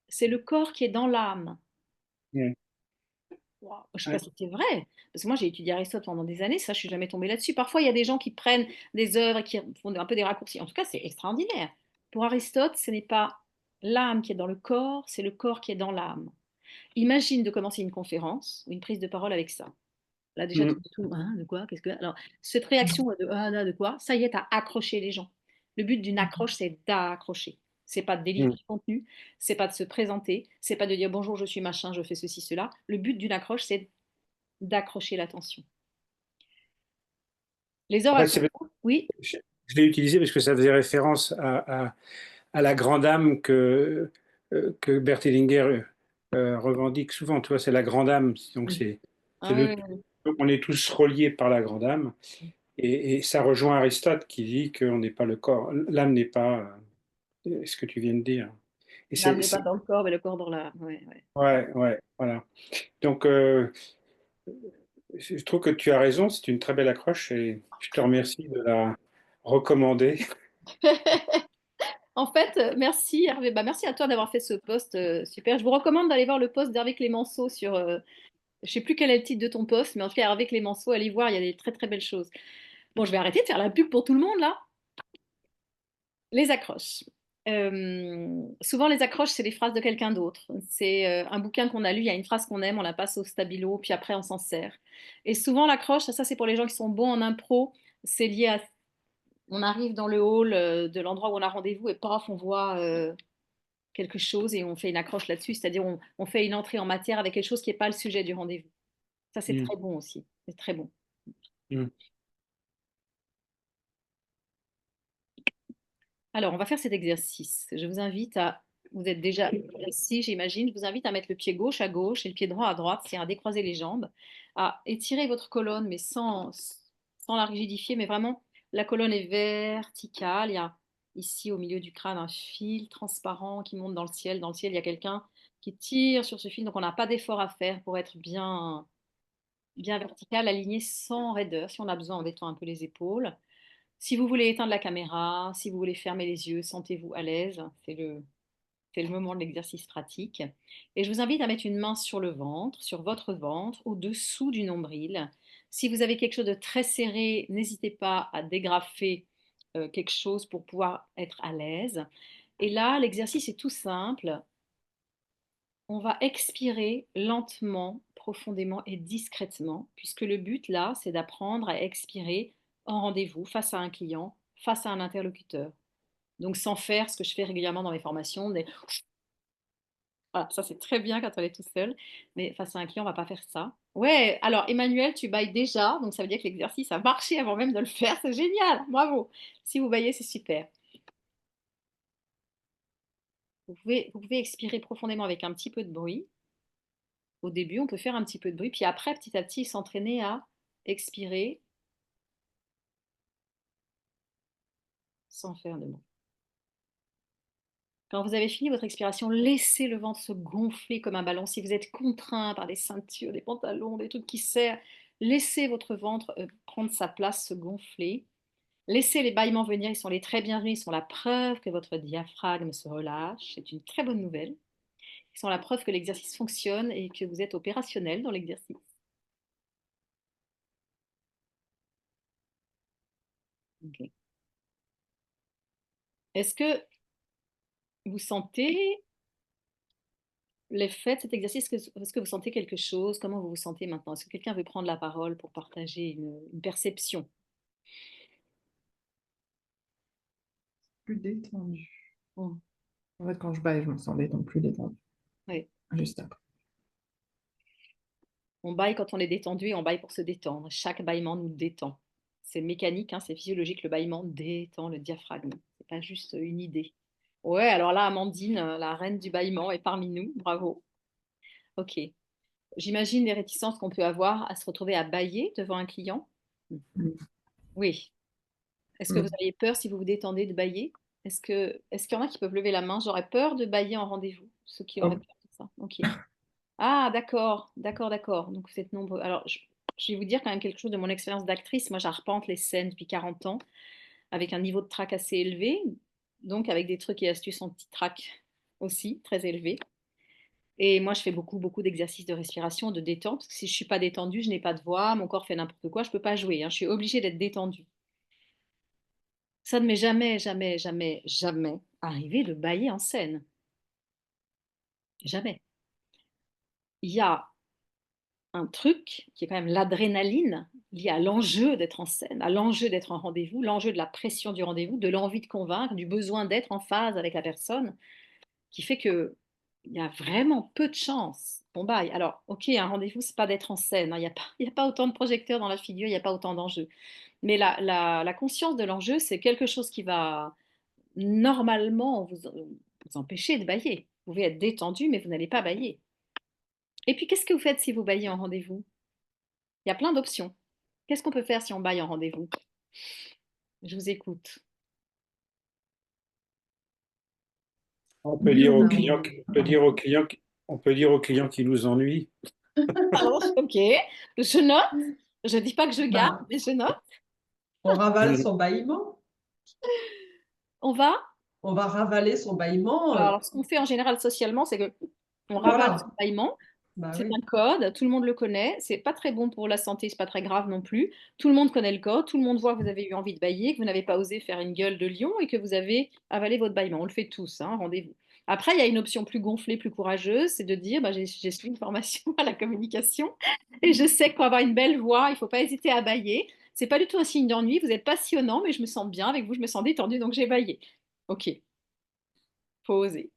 c'est le corps qui est dans l'âme. Mm. Wow. Je ne sais pas Ouais. si c'est vrai, parce que moi j'ai étudié Aristote pendant des années, ça je suis jamais tombée là-dessus. Parfois il y a des gens qui prennent des œuvres et qui font un peu des raccourcis. En tout cas, c'est extraordinaire. Pour Aristote, ce n'est pas l'âme qui est dans le corps, c'est le corps qui est dans l'âme. Imagine de commencer une conférence ou une prise de parole avec ça. Là déjà, tu Mm. dis tout, hein, de quoi, qu'est-ce que... Alors, cette réaction de, ah, là, de quoi, ça y est, tu as accroché les gens. Le but d'une accroche, c'est d'accrocher. C'est pas de délivrer Mm. du contenu, c'est pas de se présenter, c'est pas de dire bonjour, je suis machin, je fais ceci, cela. Le but d'une accroche, c'est d'accrocher l'attention. Les En fait, oracles, oui, je l'ai utilisé parce que ça faisait référence à la grande âme que Bert Hellinger revendique souvent. Tu vois, c'est la grande âme. Donc, c'est ah, oui, oui, on est tous reliés par la grande âme. Et ça rejoint Aristote qui dit qu'on n'est pas le corps. L'âme n'est pas ce que tu viens de dire. Et l'âme n'est pas dans le corps, mais le corps dans l'âme. Ouais, ouais. ouais, ouais, voilà. Donc, je trouve que tu as raison. C'est une très belle accroche et je te remercie de la recommander. En fait, merci Hervé. Bah, merci à toi d'avoir fait ce post super. Je vous recommande d'aller voir le post d'Hervé Clémenceau sur. Je sais plus quel est le titre de ton post, mais en tout cas, Hervé Clémenceau, allez voir, il y a des très très belles choses. Bon, je vais arrêter de faire la pub pour tout le monde là. Les accroches. Souvent, les accroches, c'est les phrases de quelqu'un d'autre. C'est un bouquin qu'on a lu, il y a une phrase qu'on aime, on la passe au stabilo, puis après on s'en sert. Et souvent, l'accroche, ça c'est pour les gens qui sont bons en impro, c'est lié à... On arrive dans le hall de l'endroit où on a rendez-vous et paf, on voit quelque chose et on fait une accroche là-dessus, c'est-à-dire on fait une entrée en matière avec quelque chose qui n'est pas le sujet du rendez-vous. Ça, c'est Mm, très bon aussi. C'est très bon. mm. Alors, on va faire cet exercice. Je vous invite à, vous êtes déjà assis, j'imagine, je vous invite à mettre le pied gauche à gauche et le pied droit à droite, c'est-à-dire à décroiser les jambes, à étirer votre colonne, mais sans la rigidifier, mais vraiment, la colonne est verticale. Il y a ici au milieu du crâne un fil transparent qui monte dans le ciel. Dans le ciel, il y a quelqu'un qui tire sur ce fil, donc on n'a pas d'effort à faire pour être bien vertical, aligné sans raideur. Si on a besoin, on détend un peu les épaules. Si vous voulez éteindre la caméra, si vous voulez fermer les yeux, sentez-vous à l'aise. C'est le moment de l'exercice pratique. Et je vous invite à mettre une main sur le ventre, sur votre ventre, au-dessous du nombril. Si vous avez quelque chose de très serré, n'hésitez pas à dégrafer quelque chose pour pouvoir être à l'aise. Et là, l'exercice est tout simple. On va expirer lentement, profondément et discrètement, puisque le but là, c'est d'apprendre à expirer en rendez-vous, face à un client, face à un interlocuteur. Donc sans faire ce que je fais régulièrement dans mes formations. Voilà, ça c'est très bien quand on est tout seul, mais face à un client, on va pas faire ça. Ouais, alors Emmanuel, tu bailles déjà, donc ça veut dire que l'exercice a marché avant même de le faire, c'est génial, bravo. Si vous baillez, c'est super. Vous pouvez expirer profondément avec un petit peu de bruit. Au début, on peut faire un petit peu de bruit, puis après, petit à petit, s'entraîner à expirer sans faire de bruit. Quand vous avez fini votre expiration, laissez le ventre se gonfler comme un ballon. Si vous êtes contraint par des ceintures, des pantalons, des trucs qui serrent, laissez votre ventre prendre sa place, se gonfler. Laissez les bâillements venir, ils sont les très bienvenus, ils sont la preuve que votre diaphragme se relâche. C'est une très bonne nouvelle. Ils sont la preuve que l'exercice fonctionne et que vous êtes opérationnel dans l'exercice. Okay. Est-ce que vous sentez l'effet de cet exercice? Est-ce que vous sentez quelque chose? Comment vous vous sentez maintenant? Est-ce que quelqu'un veut prendre la parole pour partager une perception? Plus détendu. Oh. En fait, quand je baille, je me sens détendu, plus détendu. Oui. Juste après. On baille quand on est détendu et on baille pour se détendre. Chaque bâillement nous détend. C'est mécanique, hein, c'est physiologique. Le bâillement détend le diaphragme. C'est pas juste une idée. Ouais, alors là, Amandine, la reine du bâillement, est parmi nous. Bravo. Ok. J'imagine les réticences qu'on peut avoir à se retrouver à bâiller devant un client. Mm. Oui. Est-ce que Mm. vous auriez peur si vous vous détendez de bâiller? Est-ce qu'il y en a qui peuvent lever la main? J'aurais peur de bâiller en rendez-vous. Ceux qui auraient Oh. peur de ça. Ok. Ah, d'accord, d'accord, d'accord. Donc vous êtes nombreux. Alors, je vais vous dire quand même quelque chose de mon expérience d'actrice. Moi, j'arpente les scènes depuis 40 ans avec un niveau de trac assez élevé, donc avec des trucs et astuces anti-trac aussi très élevés. Et moi, je fais beaucoup, beaucoup d'exercices de respiration, de détente, parce que si je ne suis pas détendue, je n'ai pas de voix, mon corps fait n'importe quoi, je ne peux pas jouer, hein. Je suis obligée d'être détendue. Ça ne m'est jamais, jamais, jamais, jamais arrivé de bâiller en scène. Jamais. Il y a un truc qui est quand même l'adrénaline liée à l'enjeu d'être en scène, à l'enjeu d'être en rendez-vous, l'enjeu de la pression du rendez-vous, de l'envie de convaincre, du besoin d'être en phase avec la personne, qui fait que il y a vraiment peu de chances qu'on baille. Alors, ok, un rendez-vous, c'est pas d'être en scène, hein, il y a pas autant de projecteurs dans la figure, il n'y a pas autant d'enjeux. Mais la conscience de l'enjeu, c'est quelque chose qui va normalement vous empêcher de bailler. Vous pouvez être détendu, mais vous n'allez pas bailler. Et puis, qu'est-ce que vous faites si vous baillez en rendez-vous? Il y a plein d'options. Qu'est-ce qu'on peut faire si on baille en rendez-vous? Je vous écoute. On peut dire au client, on peut dire au client qui nous ennuie. Alors, ok, je note. Je ne dis pas que je garde, Bah, mais je note. on ravale son bâillement. On va. On va ravaler son bâillement. Alors, ce qu'on fait en général socialement, c'est que on ravale Voilà. son bâillement. Bah C'est oui. un code, tout le monde le connaît. C'est pas très bon pour la santé, c'est pas très grave non plus. Tout le monde connaît le code, tout le monde voit que vous avez eu envie de bailler, que vous n'avez pas osé faire une gueule de lion et que vous avez avalé votre bâillement. On le fait tous, hein, rendez-vous. Après, il y a une option plus gonflée, plus courageuse, c'est de dire bah, j'ai suivi une formation à la communication et je sais que pour avoir une belle voix, il ne faut pas hésiter à bailler. C'est pas du tout un signe d'ennui, vous êtes passionnant, mais je me sens bien avec vous, je me sens détendue, donc j'ai baillé. Ok, faut oser.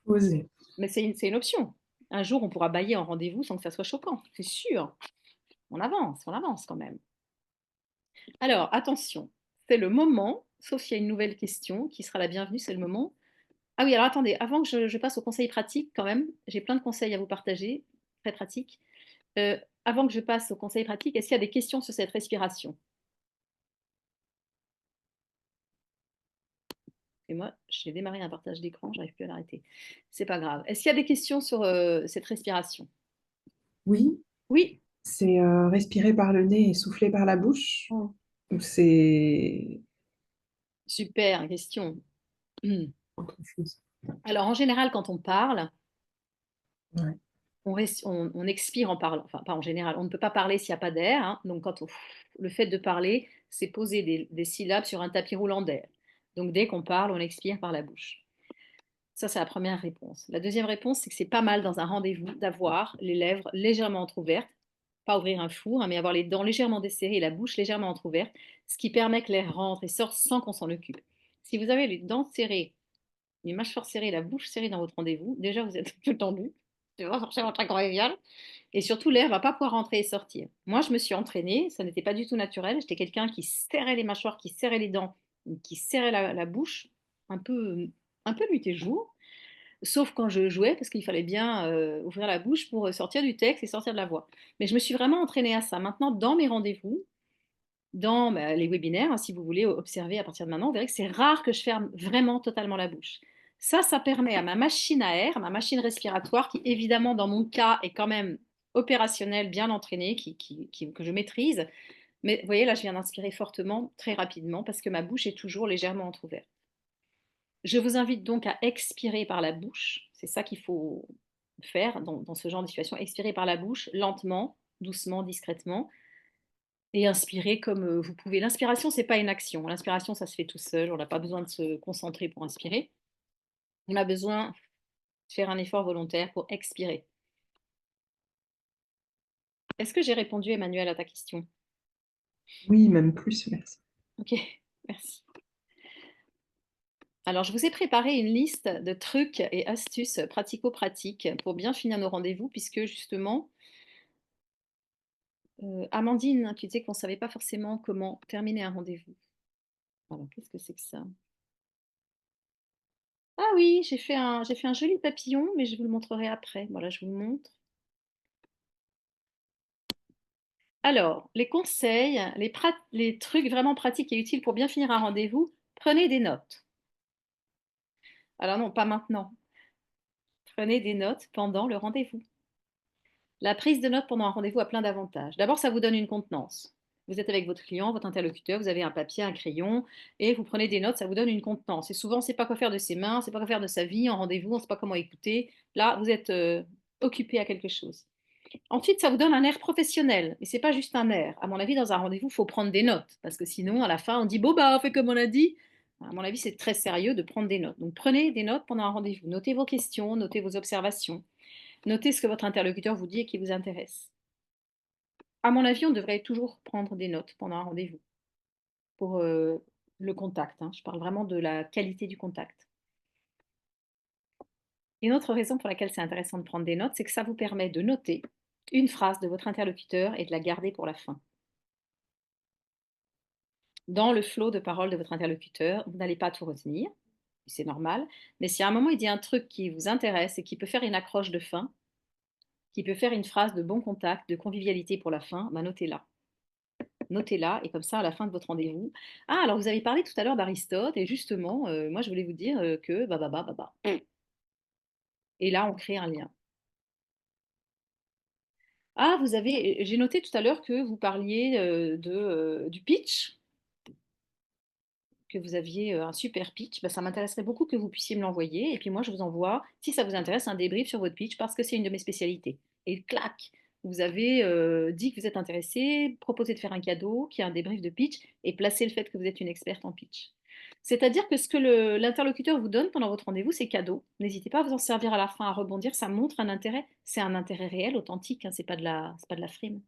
Oser. Mais c'est une option. Un jour, on pourra bailler en rendez-vous sans que ça soit choquant, c'est sûr. On avance quand même. Alors, attention, c'est le moment, sauf s'il y a une nouvelle question qui sera la bienvenue, c'est le moment. Ah oui, alors attendez, avant que je passe aux conseils pratiques, quand même, j'ai plein de conseils à vous partager, très pratiques. Avant que je passe aux conseils pratiques, est-ce qu'il y a des questions sur cette respiration? Et moi, j'ai démarré un partage d'écran, j'arrive plus à l'arrêter. C'est pas grave. Est-ce qu'il y a des questions sur cette respiration? Oui, Oui. c'est respirer par le nez et souffler par la bouche. Oh, Ou c'est super question. autre chose? Alors, en général, quand on parle, Ouais. on expire en parlant. Enfin, pas en général. On ne peut pas parler s'il n'y a pas d'air, hein. Donc, le fait de parler, c'est poser des syllabes sur un tapis roulant d'air. Donc, dès qu'on parle, on expire par la bouche. Ça, c'est la première réponse. La deuxième réponse, c'est que c'est pas mal dans un rendez-vous d'avoir les lèvres légèrement entr'ouvertes, pas ouvrir un four, hein, mais avoir les dents légèrement desserrées et la bouche légèrement entr'ouverte, ce qui permet que l'air rentre et sorte sans qu'on s'en occupe. Si vous avez les dents serrées, les mâchoires serrées, la bouche serrée dans votre rendez-vous, déjà vous êtes un peu tendu. C'est pas forcément très convivial. Et surtout, l'air va pas pouvoir rentrer et sortir. Moi, je me suis entraînée, ça n'était pas du tout naturel. J'étais quelqu'un qui serrait les mâchoires, qui serrait les dents, qui serrait la bouche, un peu nuit et jour. sauf quand je jouais, parce qu'il fallait bien ouvrir la bouche pour sortir du texte et sortir de la voix. Mais je me suis vraiment entraînée à ça. Maintenant, dans mes rendez-vous, dans les webinaires, hein, si vous voulez observer à partir de maintenant, vous verrez que c'est rare que je ferme vraiment totalement la bouche. Ça permet à ma machine à air, ma machine respiratoire, qui évidemment dans mon cas est quand même opérationnelle, bien entraînée, que je maîtrise. Mais vous voyez, là, je viens d'inspirer fortement, très rapidement, parce que ma bouche est toujours légèrement entrouverte. Je vous invite donc à expirer par la bouche. C'est ça qu'il faut faire dans ce genre de situation. Expirer par la bouche, lentement, doucement, discrètement. Et inspirer comme vous pouvez. L'inspiration, c'est pas une action. L'inspiration, ça se fait tout seul. On n'a pas besoin de se concentrer pour inspirer. On a besoin de faire un effort volontaire pour expirer. Est-ce que j'ai répondu, Emmanuel, à ta question? Oui, même plus, merci. Ok, merci. Alors, je vous ai préparé une liste de trucs et astuces pratico-pratiques pour bien finir nos rendez-vous, puisque justement, Amandine, tu disais qu'on ne savait pas forcément comment terminer un rendez-vous. Alors, qu'est-ce que c'est que ça? Ah oui, j'ai fait un joli papillon, mais je vous le montrerai après. Voilà, je vous le montre. Alors, les conseils, les trucs vraiment pratiques et utiles pour bien finir un rendez-vous, prenez des notes. Alors non, pas maintenant. Prenez des notes pendant le rendez-vous. La prise de notes pendant un rendez-vous a plein d'avantages. D'abord, ça vous donne une contenance. Vous êtes avec votre client, votre interlocuteur, vous avez un papier, un crayon, et vous prenez des notes, ça vous donne une contenance. Et souvent, on ne sait pas quoi faire de ses mains, on ne sait pas quoi faire de sa vie en rendez-vous, on ne sait pas comment écouter. Là, vous êtes occupé à quelque chose. Ensuite, ça vous donne un air professionnel. Et c'est pas juste un air. À mon avis, dans un rendez-vous, il faut prendre des notes. Parce que sinon, à la fin, on dit, bon, bah, on fait comme on a dit. À mon avis, c'est très sérieux de prendre des notes. Donc, prenez des notes pendant un rendez-vous. Notez vos questions, notez vos observations. Notez ce que votre interlocuteur vous dit et qui vous intéresse. À mon avis, on devrait toujours prendre des notes pendant un rendez-vous pour le contact, hein. Je parle vraiment de la qualité du contact. Une autre raison pour laquelle c'est intéressant de prendre des notes, c'est que ça vous permet de noter une phrase de votre interlocuteur et de la garder pour la fin. Dans le flot de parole de votre interlocuteur, vous n'allez pas tout retenir, c'est normal, mais si à un moment il dit un truc qui vous intéresse et qui peut faire une accroche de fin, qui peut faire une phrase de bon contact, de convivialité pour la fin, bah notez-la. Notez-la et comme ça, à la fin de votre rendez-vous. Ah, alors vous avez parlé tout à l'heure d'Aristote et justement, moi je voulais vous dire que bah. Et là, on crée un lien. Ah, j'ai noté tout à l'heure que vous parliez du pitch, que vous aviez un super pitch. Bah, ça m'intéresserait beaucoup que vous puissiez me l'envoyer. Et puis moi, je vous envoie, si ça vous intéresse, un débrief sur votre pitch parce que c'est une de mes spécialités. Et clac, vous avez dit que vous êtes intéressé, proposé de faire un cadeau, qui est un débrief de pitch, et placé le fait que vous êtes une experte en pitch. C'est-à-dire que ce que l'interlocuteur vous donne pendant votre rendez-vous, c'est cadeau. N'hésitez pas à vous en servir à la fin, à rebondir. Ça montre un intérêt. C'est un intérêt réel, authentique. Hein, c'est pas de la frime.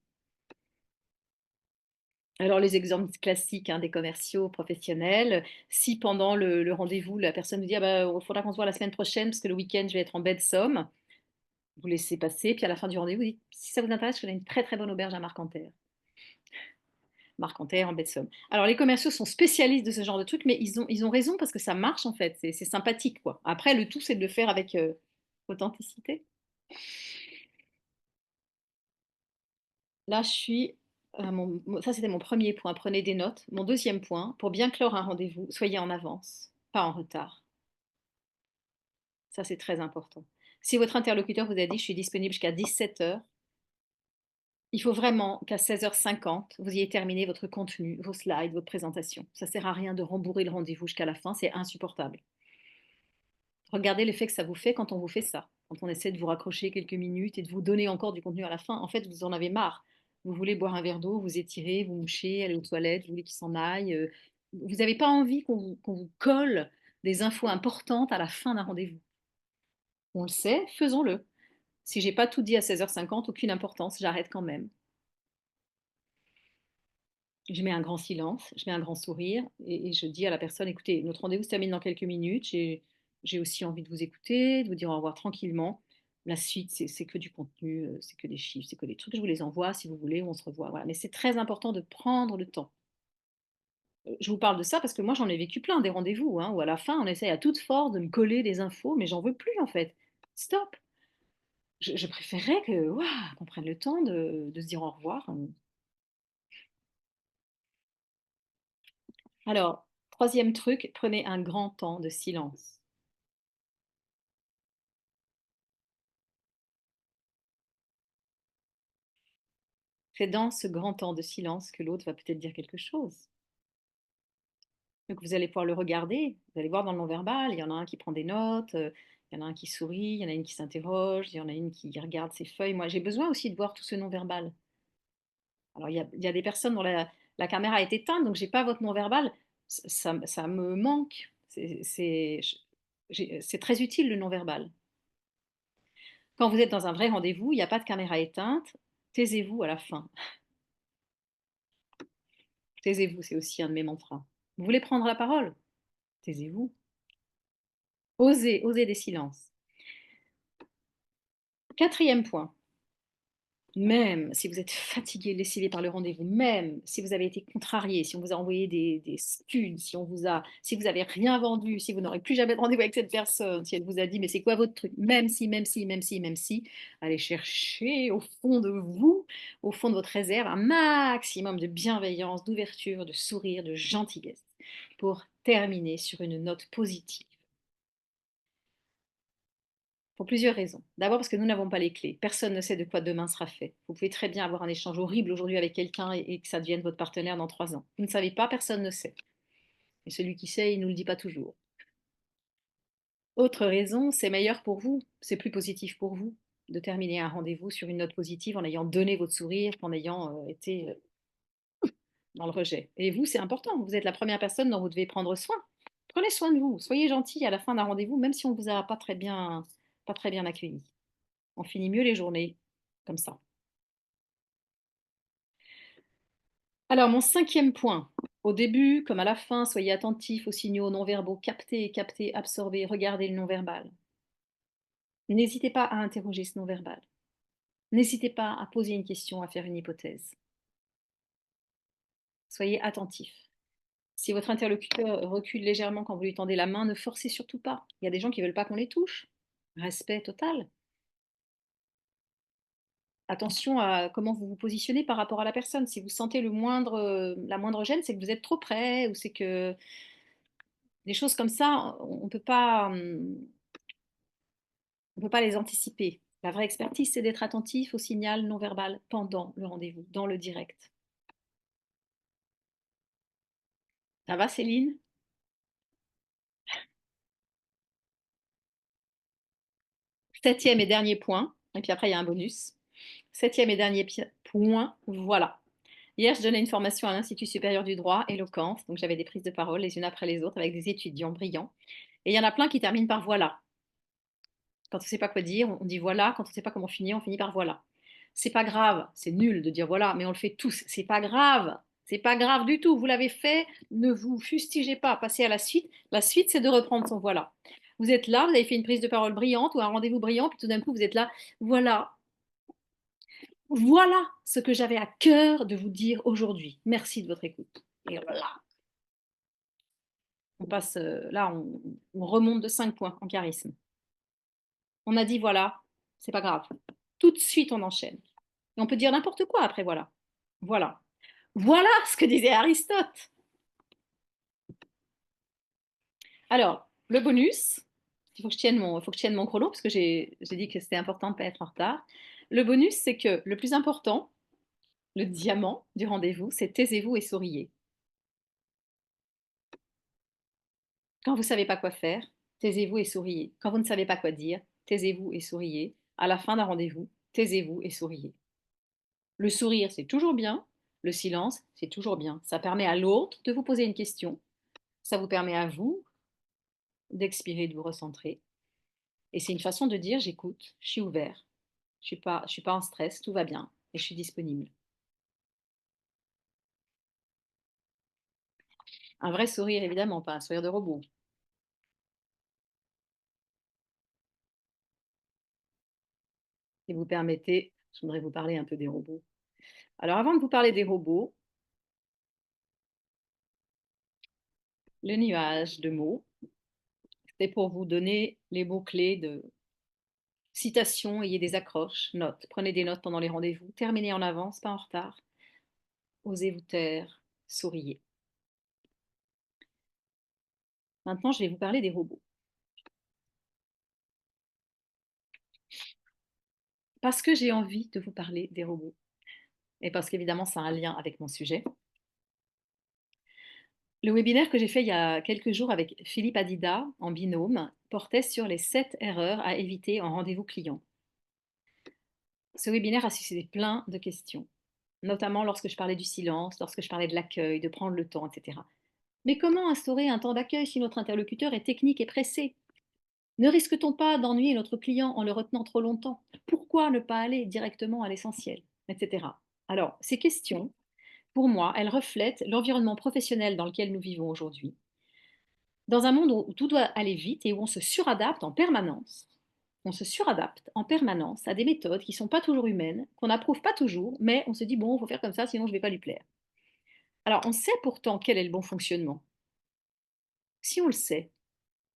Alors, les exemples classiques hein, des commerciaux professionnels, si pendant le rendez-vous, la personne vous dit ah bah, il faudra qu'on se voit la semaine prochaine parce que le week-end, je vais être en baie de Somme, vous laissez passer, puis à la fin du rendez-vous, vous dites si ça vous intéresse, je connais une très très bonne auberge à Marcanterre. Marcanterre en baie de Somme. Alors, les commerciaux sont spécialistes de ce genre de trucs, mais ils ont raison parce que ça marche en fait, c'est sympathique quoi. Après, le tout, c'est de le faire avec authenticité. Là, je suis. Ça, c'était mon premier point. Prenez des notes. Mon deuxième point, pour bien clore un rendez-vous, soyez en avance, pas en retard. Ça, c'est très important. Si votre interlocuteur vous a dit je suis disponible jusqu'à 17 heures, il faut vraiment qu'à 16h50, vous ayez terminé votre contenu, vos slides, votre présentation. Ça ne sert à rien de rembourrer le rendez-vous jusqu'à la fin, c'est insupportable. Regardez l'effet que ça vous fait quand on vous fait ça, quand on essaie de vous raccrocher quelques minutes et de vous donner encore du contenu à la fin. En fait, vous en avez marre. Vous voulez boire un verre d'eau, vous étirer, vous moucher, aller aux toilettes, vous voulez qu'il s'en aille. Vous n'avez pas envie qu'on vous colle des infos importantes à la fin d'un rendez-vous. On le sait, faisons-le. Si j'ai pas tout dit à 16h50, aucune importance, j'arrête quand même. Je mets un grand silence, je mets un grand sourire et je dis à la personne, écoutez, notre rendez-vous se termine dans quelques minutes, j'ai aussi envie de vous écouter, de vous dire au revoir tranquillement. La suite, c'est que du contenu, c'est que des chiffres, c'est que des trucs. Je vous les envoie si vous voulez, on se revoit. Voilà. Mais c'est très important de prendre le temps. Je vous parle de ça parce que moi, j'en ai vécu plein des rendez-vous, hein, où à la fin, on essaye à toute force de me coller des infos, mais j'en veux plus en fait. Stop! Je préférerais que, ouah, qu'on prenne le temps de se dire au revoir. Alors, troisième truc, prenez un grand temps de silence. C'est dans ce grand temps de silence que l'autre va peut-être dire quelque chose. Donc vous allez pouvoir le regarder, vous allez voir dans le non-verbal, il y en a un qui prend des notes, il y en a un qui sourit, il y en a une qui s'interroge, il y en a une qui regarde ses feuilles. Moi, j'ai besoin aussi de voir tout ce non-verbal. Alors, il y a des personnes dont la caméra est éteinte, donc j'ai pas votre non-verbal. Ça me manque. C'est très utile le non-verbal. Quand vous êtes dans un vrai rendez-vous, il n'y a pas de caméra éteinte, taisez-vous à la fin. Taisez-vous, c'est aussi un de mes mantras. Vous voulez prendre la parole? Taisez-vous. Osez, osez des silences. Quatrième point. Même si vous êtes fatigué, lessivé par le rendez-vous, même si vous avez été contrarié, si on vous a envoyé des scuds, si vous avez rien vendu, si vous n'aurez plus jamais de rendez-vous avec cette personne, si elle vous a dit mais c'est quoi votre truc, même si, allez chercher au fond de vous, au fond de votre réserve, un maximum de bienveillance, d'ouverture, de sourire, de gentillesse pour terminer sur une note positive. Pour plusieurs raisons. D'abord parce que nous n'avons pas les clés. Personne ne sait de quoi demain sera fait. Vous pouvez très bien avoir un échange horrible aujourd'hui avec quelqu'un et que ça devienne votre partenaire dans 3 ans. Vous ne savez pas, personne ne sait. Et celui qui sait, il ne nous le dit pas toujours. Autre raison, c'est meilleur pour vous, c'est plus positif pour vous de terminer un rendez-vous sur une note positive en ayant donné votre sourire, qu'en ayant été dans le rejet. Et vous, c'est important. Vous êtes la première personne dont vous devez prendre soin. Prenez soin de vous. Soyez gentil à la fin d'un rendez-vous, même si on ne vous a pas très bien accueilli. On finit mieux les journées comme ça. Alors, mon cinquième point. Au début, comme à la fin, soyez attentifs aux signaux non-verbaux, captez, absorbez, regardez le non-verbal. N'hésitez pas à interroger ce non-verbal. N'hésitez pas à poser une question, à faire une hypothèse. Soyez attentifs. Si votre interlocuteur recule légèrement quand vous lui tendez la main, ne forcez surtout pas. Il y a des gens qui ne veulent pas qu'on les touche. Respect total. Attention à comment vous vous positionnez par rapport à la personne. Si vous sentez la moindre gêne, c'est que vous êtes trop près ou c'est que des choses comme ça, on ne peut pas les anticiper. La vraie expertise, c'est d'être attentif au signal non verbal pendant le rendez-vous, dans le direct. Ça va, Céline? Septième et dernier point, et puis après, il y a un bonus. Septième et dernier point, voilà. Hier, je donnais une formation à l'Institut supérieur du droit, éloquence, donc j'avais des prises de parole les unes après les autres avec des étudiants brillants. Et il y en a plein qui terminent par voilà. Quand on ne sait pas quoi dire, on dit voilà. Quand on ne sait pas comment finir, on finit par voilà. C'est pas grave, c'est nul de dire voilà, mais on le fait tous. C'est pas grave, c'est pas grave du tout. Vous l'avez fait, ne vous fustigez pas. Passez à la suite. La suite, c'est de reprendre son voilà. Vous êtes là, vous avez fait une prise de parole brillante ou un rendez-vous brillant, puis tout d'un coup, vous êtes là. Voilà, voilà ce que j'avais à cœur de vous dire aujourd'hui. Merci de votre écoute. Et voilà. On passe là, on remonte de 5 points en charisme. On a dit voilà, c'est pas grave. Tout de suite, on enchaîne. Et on peut dire n'importe quoi après voilà. Voilà. Voilà ce que disait Aristote. Alors, le bonus, il faut que je tienne mon chrono parce que j'ai dit que c'était important de ne pas être en retard. Le bonus, c'est que le plus important, le diamant du rendez-vous, c'est taisez-vous et souriez. Quand vous ne savez pas quoi faire, taisez-vous et souriez. Quand vous ne savez pas quoi dire, taisez-vous et souriez. À la fin d'un rendez-vous, taisez-vous et souriez. Le sourire, c'est toujours bien. Le silence, c'est toujours bien. Ça permet à l'autre de vous poser une question. Ça vous permet à vous d'expirer, de vous recentrer. Et c'est une façon de dire j'écoute, je suis ouvert, je suis pas en stress, tout va bien et je suis disponible. Un vrai sourire, évidemment, pas un sourire de robot. Si vous permettez, je voudrais vous parler un peu des robots. Alors avant de vous parler des robots, le nuage de mots. C'est pour vous donner les mots-clés de citation, ayez des accroches, notes. Prenez des notes pendant les rendez-vous. Terminez en avance, pas en retard. Osez vous taire, souriez. Maintenant, je vais vous parler des robots. Parce que j'ai envie de vous parler des robots. Et parce qu'évidemment, ça a un lien avec mon sujet. Le webinaire que j'ai fait il y a quelques jours avec Philippe Adida en binôme portait sur les 7 erreurs à éviter en rendez-vous client. Ce webinaire a suscité plein de questions, notamment lorsque je parlais du silence, lorsque je parlais de l'accueil, de prendre le temps, etc. Mais comment instaurer un temps d'accueil si notre interlocuteur est technique et pressé? Ne risque-t-on pas d'ennuyer notre client en le retenant trop longtemps? Pourquoi ne pas aller directement à l'essentiel, etc. Alors, ces questions, pour moi, elles reflètent l'environnement professionnel dans lequel nous vivons aujourd'hui. Dans un monde où tout doit aller vite et où on se suradapte en permanence, on se suradapte en permanence à des méthodes qui ne sont pas toujours humaines, qu'on n'approuve pas toujours, mais on se dit, bon, il faut faire comme ça, sinon je ne vais pas lui plaire. Alors, on sait pourtant quel est le bon fonctionnement. Si on le sait,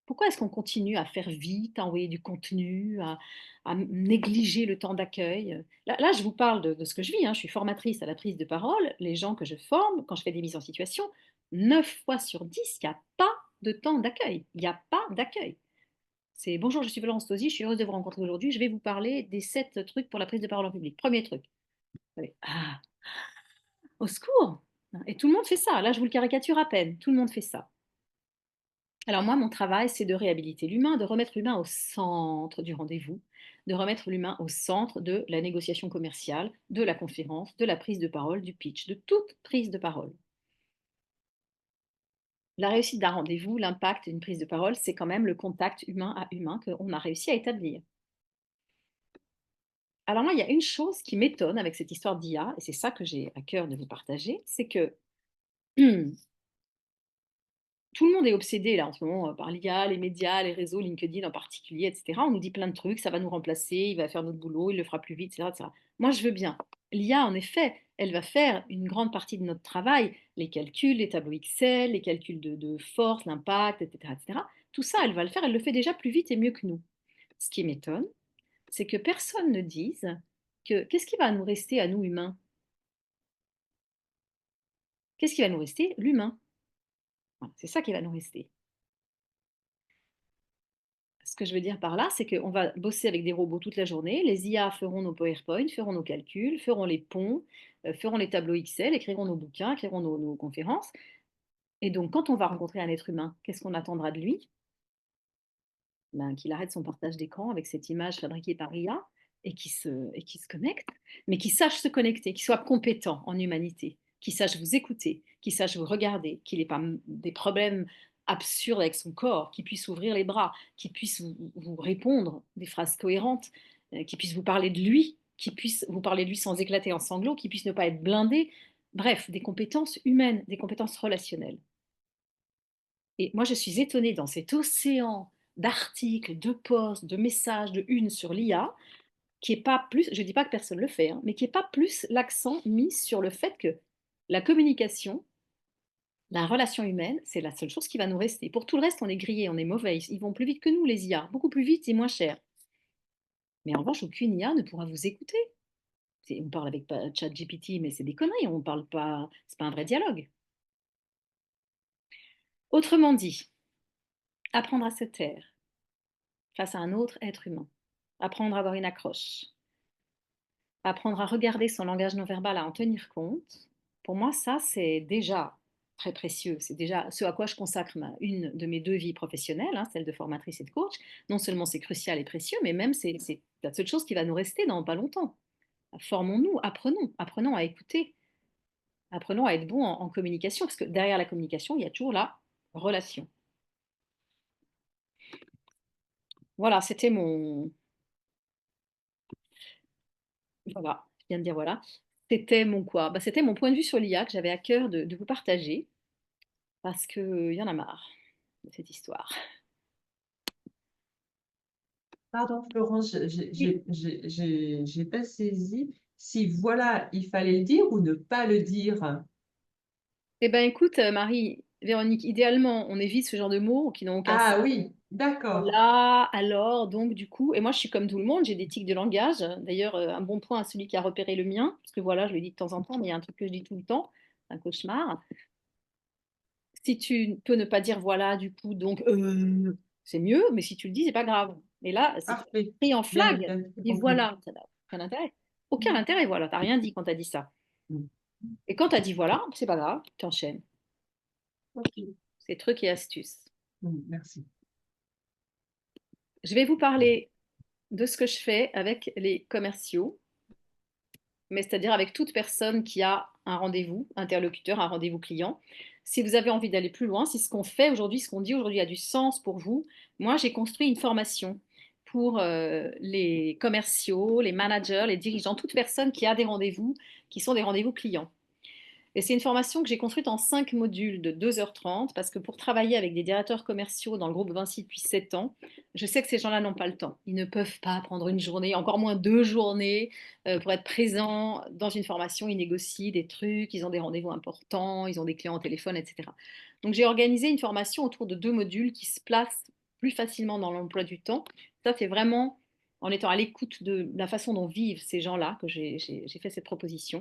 pourquoi est-ce qu'on continue à faire vite, à envoyer du contenu, à négliger le temps d'accueil? Là, je vous parle de ce que je vis, hein. Je suis formatrice à la prise de parole. Les gens que je forme, quand je fais des mises en situation, 9 fois sur 10, il n'y a pas de temps d'accueil. Il n'y a pas d'accueil. C'est bonjour, je suis Valence Tosi, je suis heureuse de vous rencontrer aujourd'hui. Je vais vous parler des 7 trucs pour la prise de parole en public. Premier truc. Allez, ah, au secours! Et tout le monde fait ça. Là, je vous le caricature à peine. Tout le monde fait ça. Alors moi, mon travail, c'est de réhabiliter l'humain, de remettre l'humain au centre du rendez-vous, de remettre l'humain au centre de la négociation commerciale, de la conférence, de la prise de parole, du pitch, de toute prise de parole. La réussite d'un rendez-vous, l'impact d'une prise de parole, c'est quand même le contact humain à humain qu'on a réussi à établir. Alors moi, il y a une chose qui m'étonne avec cette histoire d'IA, et c'est ça que j'ai à cœur de vous partager, c'est que tout le monde est obsédé là en ce moment par l'IA, les médias, les réseaux, LinkedIn en particulier, etc. On nous dit plein de trucs, ça va nous remplacer, il va faire notre boulot, il le fera plus vite, etc., etc. Moi, je veux bien. L'IA, en effet, elle va faire une grande partie de notre travail, les calculs, les tableaux Excel, les calculs de force, l'impact, etc., etc. Tout ça, elle va le faire, elle le fait déjà plus vite et mieux que nous. Ce qui m'étonne, c'est que personne ne dise que qu'est-ce qui va nous rester à nous humains? Qu'est-ce qui va nous rester? L'humain. Voilà, c'est ça qui va nous rester. Ce que je veux dire par là, c'est qu'on va bosser avec des robots toute la journée. Les IA feront nos PowerPoint, feront nos calculs, feront les ponts, feront les tableaux Excel, écriront nos bouquins, écriront nos conférences. Et donc, quand on va rencontrer un être humain, qu'est-ce qu'on attendra de lui? Ben, qu'il arrête son partage d'écran avec cette image fabriquée par IA et qui se connecte, mais qui sache se connecter, qui soit compétent en humanité, qui sache vous écouter, qui sache vous regarder, qu'il n'ait pas des problèmes absurdes avec son corps, qui puisse ouvrir les bras, qui puisse vous répondre des phrases cohérentes, qui puisse vous parler de lui, qui puisse vous parler de lui sans éclater en sanglots, qui puisse ne pas être blindé. Bref, des compétences humaines, des compétences relationnelles. Et moi, je suis étonnée dans cet océan d'articles, de posts, de messages, de une sur l'IA, qui est pas plus, je ne dis pas que personne ne le fait, hein, mais qui n'est pas plus l'accent mis sur le fait que la communication, la relation humaine, c'est la seule chose qui va nous rester. Pour tout le reste, on est grillé, on est mauvais. Ils vont plus vite que nous, les IA, beaucoup plus vite et moins cher. Mais en revanche, aucune IA ne pourra vous écouter. On parle avec ChatGPT, mais c'est des conneries, on parle pas, c'est pas un vrai dialogue. Autrement dit, apprendre à se taire face à un autre être humain, apprendre à avoir une accroche, apprendre à regarder son langage non verbal, à en tenir compte, pour moi, ça, c'est déjà très précieux. C'est déjà ce à quoi je consacre une de mes 2 vies professionnelles, hein, celle de formatrice et de coach. Non seulement c'est crucial et précieux, mais même c'est la seule chose qui va nous rester dans pas longtemps. Formons-nous, apprenons à écouter, apprenons à être bons en communication, parce que derrière la communication, il y a toujours la relation. Voilà, c'était mon... Voilà, je viens de dire voilà. C'était mon quoi? Bah, c'était mon point de vue sur l'IA que j'avais à cœur de vous partager, parce qu'il y en a marre de cette histoire. Pardon, Florence, j'ai pas saisi si voilà, il fallait le dire ou ne pas le dire. Eh bien, écoute, Marie, Véronique, idéalement, on évite ce genre de mots qui n'ont aucun sens. Ah oui, d'accord. Là, alors, donc, du coup, et moi, je suis comme tout le monde, j'ai des tics de langage. D'ailleurs, un bon point à celui qui a repéré le mien, parce que voilà, je le dis de temps en temps, mais il y a un truc que je dis tout le temps, c'est un cauchemar. Si tu peux ne pas dire voilà, du coup, donc, c'est mieux, mais si tu le dis, c'est pas grave. Mais là, si tu Parfait. pris en Bien, flag, bien tu dis compris. voilà, ça n'a aucun intérêt. Aucun intérêt, voilà, t'as rien dit quand t'as dit ça. Mm. Et quand t'as dit voilà, c'est pas grave, tu enchaînes. Ok. C'est trucs et astuces. Merci. Je vais vous parler de ce que je fais avec les commerciaux, mais c'est-à-dire avec toute personne qui a un rendez-vous interlocuteur, un rendez-vous client. Si vous avez envie d'aller plus loin, si ce qu'on fait aujourd'hui, ce qu'on dit aujourd'hui a du sens pour vous, moi j'ai construit une formation pour les commerciaux, les managers, les dirigeants, toute personne qui a des rendez-vous, qui sont des rendez-vous clients. Et c'est une formation que j'ai construite en 5 modules de 2h30 parce que pour travailler avec des directeurs commerciaux dans le groupe Vinci depuis 7 ans, je sais que ces gens-là n'ont pas le temps. Ils ne peuvent pas prendre une journée, encore moins 2 journées pour être présents dans une formation. Ils négocient des trucs, ils ont des rendez-vous importants, ils ont des clients au téléphone, etc. Donc j'ai organisé une formation autour de 2 modules qui se placent plus facilement dans l'emploi du temps. Ça, c'est vraiment en étant à l'écoute de la façon dont vivent ces gens-là que j'ai fait cette proposition.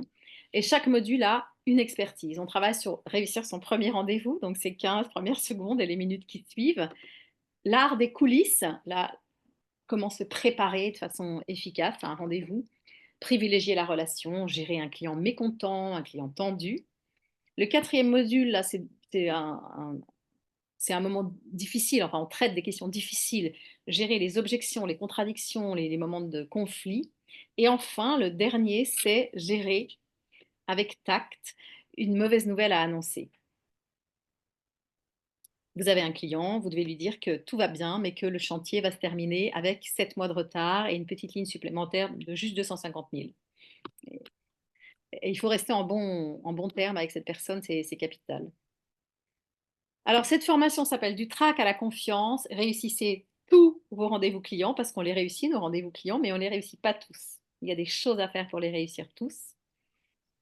Et chaque module a une expertise. On travaille sur réussir son premier rendez-vous, donc ces 15 premières secondes et les minutes qui suivent. L'art des coulisses, là, comment se préparer de façon efficace à un rendez-vous. Privilégier la relation, gérer un client mécontent, un client tendu. Le quatrième module, là, c'est un moment difficile, enfin on traite des questions difficiles, gérer les objections, les contradictions, les moments de conflit. Et enfin, le dernier, c'est gérer avec tact une mauvaise nouvelle à annoncer. Vous avez un client, vous devez lui dire que tout va bien, mais que le chantier va se terminer avec 7 mois de retard et une petite ligne supplémentaire de juste 250 000. Et il faut rester en bon terme avec cette personne, c'est capital. Alors, cette formation s'appelle Du trac à la confiance. Réussissez tous vos rendez-vous clients, parce qu'on les réussit, nos rendez-vous clients, mais on ne les réussit pas tous. Il y a des choses à faire pour les réussir tous.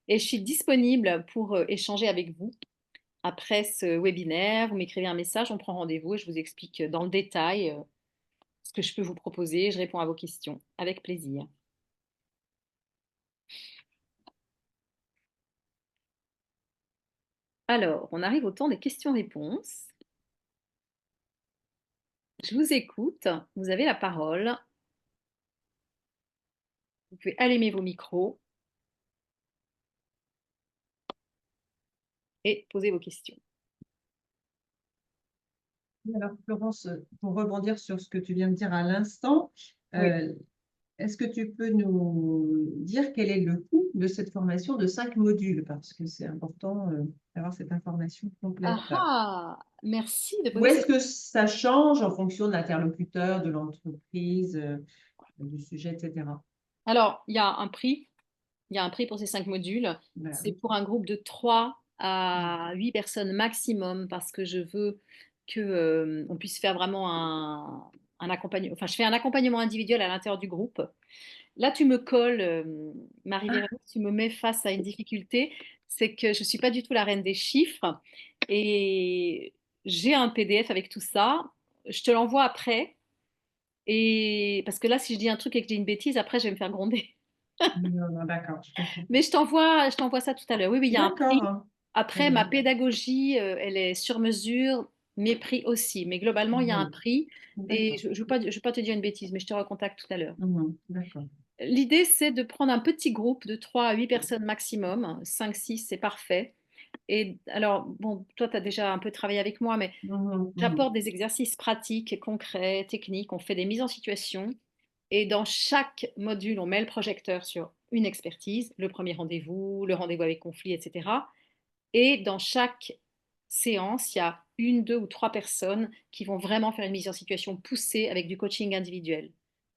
Et je suis disponible pour échanger avec vous après ce webinaire. Vous m'écrivez un message, on prend rendez-vous et je vous explique dans le détail ce que je peux vous proposer. Je réponds à vos questions avec plaisir. Alors, on arrive au temps des questions-réponses. Je vous écoute, vous avez la parole. Vous pouvez allumer vos micros et poser vos questions. Alors, Florence, pour rebondir sur ce que tu viens de dire à l'instant, Oui. est-ce que tu peux nous dire quel est le coût de cette formation de 5 modules? Parce que c'est important d'avoir cette information complète. Ah, merci de Ou poser est-ce cette que ça change en fonction de l'interlocuteur, de l'entreprise, du sujet, etc. Alors, il y a un prix. Il y a un prix pour ces 5 modules. Voilà. C'est pour un groupe de 3 à 8 personnes maximum parce que je veux que, on puisse faire vraiment un accompagnement. Enfin, je fais un accompagnement individuel à l'intérieur du groupe. Là, tu me colles, Marie-Véronique, tu me mets face à une difficulté, c'est que je ne suis pas du tout la reine des chiffres et j'ai un PDF avec tout ça. Je te l'envoie après. Et parce que là, si je dis un truc et que je dis une bêtise, après, je vais me faire gronder. Non, non, d'accord, je comprends. Mais je t'envoie ça tout à l'heure. Oui, oui, il y a un prix. D'accord. Très Après, ma bien. pédagogie, elle est sur mesure, mes prix aussi. Mais globalement, il y a un Oui. prix. Et D'accord. je ne veux pas te dire une bêtise, mais je te recontacte tout à l'heure. Mhm, d'accord. L'idée, c'est de prendre un petit groupe de 3 à 8 personnes maximum. 5, 6, c'est parfait. Et alors, bon, toi, tu as déjà un peu travaillé avec moi, mais Mhm, mhm. j'apporte des exercices pratiques, concrets, techniques. On fait des mises en situation. Et dans chaque module, on met le projecteur sur une expertise, le premier rendez-vous, le rendez-vous avec conflit, etc. Et dans chaque séance, il y a une, deux ou trois personnes qui vont vraiment faire une mise en situation poussée avec du coaching individuel.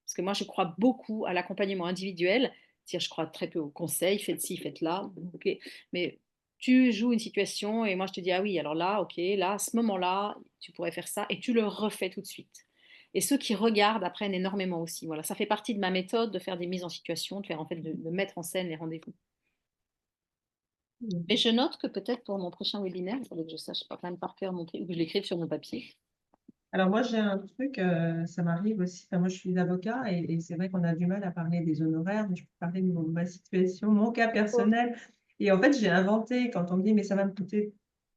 Parce que moi, je crois beaucoup à l'accompagnement individuel. C'est-à-dire, je crois très peu au conseil, faites ci, faites là. Ok. Mais tu joues une situation et moi, je te dis, ah oui, alors là, ok, là, à ce moment-là, tu pourrais faire ça et tu le refais tout de suite. Et ceux qui regardent apprennent énormément aussi. Voilà, ça fait partie de ma méthode de faire des mises en situation, de faire en fait de mettre en scène les rendez-vous. Et je note que peut-être pour mon prochain webinaire, il faudrait que je sache pas quand même par cœur mon prix ou que je l'écrive sur mon papier. Alors moi j'ai un truc, ça m'arrive aussi, enfin, moi je suis avocat et c'est vrai qu'on a du mal à parler des honoraires, mais je peux parler de ma situation, mon cas personnel. Et en fait j'ai inventé, quand on me dit mais ça va me coûter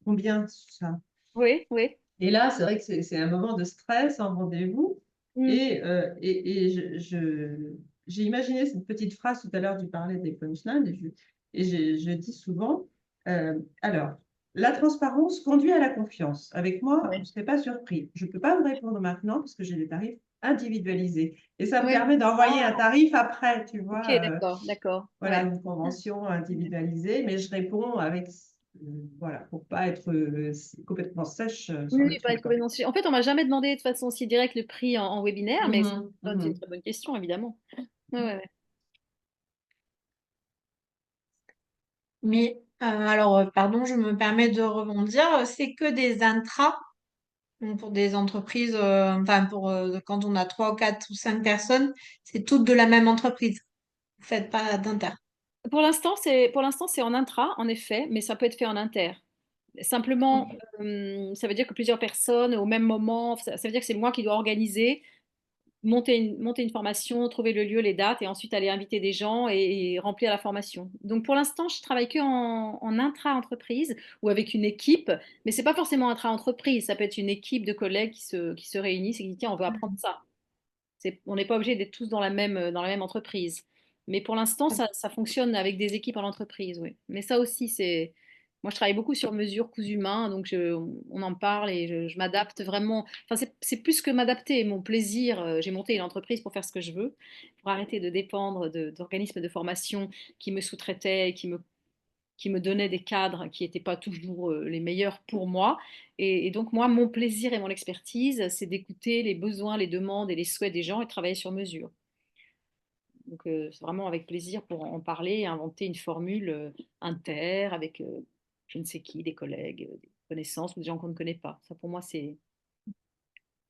combien ça? Oui, oui. Et là c'est vrai que c'est un moment de stress en rendez-vous Mm. et j'ai imaginé cette petite phrase tout à l'heure, tu parlais des punchlines je dis souvent, alors, la transparence conduit à la confiance. Avec moi, vous Oui, ne serez pas surpris. Je ne peux pas vous répondre maintenant parce que j'ai des tarifs individualisés. Et ça me oui. permet d'envoyer un Ah, tarif après, tu ok, vois, d'accord, d'accord. voilà, Ouais. une convention individualisée, mais je réponds avec, voilà, pour pas être complètement sèche Oui, sur le oui, pas truc, être quoi. complètement sûr. En fait, on m'a jamais demandé de façon aussi directe le prix en webinaire, mais Mhm, c'est une mhm. très bonne question, évidemment. Ouais, ouais, ouais. Mais alors, pardon, je me permets de rebondir. C'est que des intras donc pour des entreprises, enfin pour quand on a 3 ou 4 ou 5 personnes, c'est toutes de la même entreprise. Vous faites pas d'inter. Pour l'instant, c'est en intra, en effet, mais ça peut être fait en inter. Simplement, Ok. ça veut dire que plusieurs personnes au même moment, ça veut dire que c'est moi qui dois organiser, monter une formation, trouver le lieu, les dates, et ensuite aller inviter des gens et remplir la formation. Donc pour l'instant, je travaille que en intra-entreprise ou avec une équipe, mais c'est pas forcément intra-entreprise, ça peut être une équipe de collègues qui se réunissent et qui disent, tiens, on veut apprendre ça. On n'est pas obligé d'être tous dans la même entreprise. Mais pour l'instant, ça fonctionne avec des équipes en entreprise, oui. Mais ça aussi, Moi, je travaille beaucoup sur mesure, coûts humains, donc on en parle et je m'adapte vraiment. Enfin, c'est plus que m'adapter. Mon plaisir, j'ai monté une entreprise pour faire ce que je veux, pour arrêter de dépendre d'organismes de formation qui me sous-traitaient, qui me donnaient des cadres qui n'étaient pas toujours les meilleurs pour moi. Et donc, moi, mon plaisir et mon expertise, c'est d'écouter les besoins, les demandes et les souhaits des gens et de travailler sur mesure. Donc, c'est vraiment avec plaisir pour en parler et inventer une formule inter avec je ne sais qui, des collègues, des connaissances ou des gens qu'on ne connaît pas. Ça, pour moi, c'est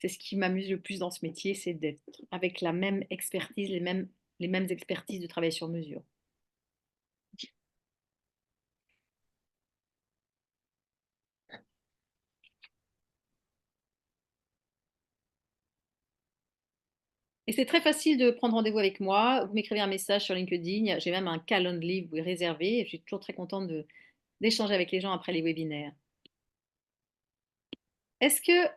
ce qui m'amuse le plus dans ce métier, c'est d'être avec la même expertise, les mêmes expertises de travail sur mesure. Et c'est très facile de prendre rendez-vous avec moi. Vous m'écrivez un message sur LinkedIn. J'ai même un Calendly, vous pouvez réserver. Je suis toujours très contente d'échanger avec les gens après les webinaires. Est-ce que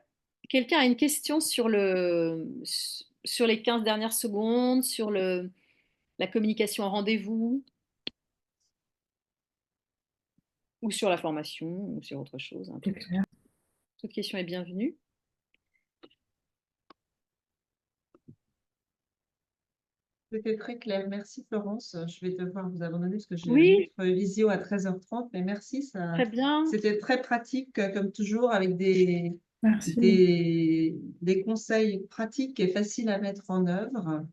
quelqu'un a une question sur les 15 dernières secondes, sur la communication en rendez-vous, ou sur la formation, ou sur autre chose, hein, C'est clair. toute question est bienvenue. C'était très clair. Merci Florence. Je vais devoir vous abandonner parce que j'ai une Oui, autre visio à 13h30. Mais merci, très bien. c'était très pratique comme toujours avec Merci. des conseils pratiques et faciles à mettre en œuvre.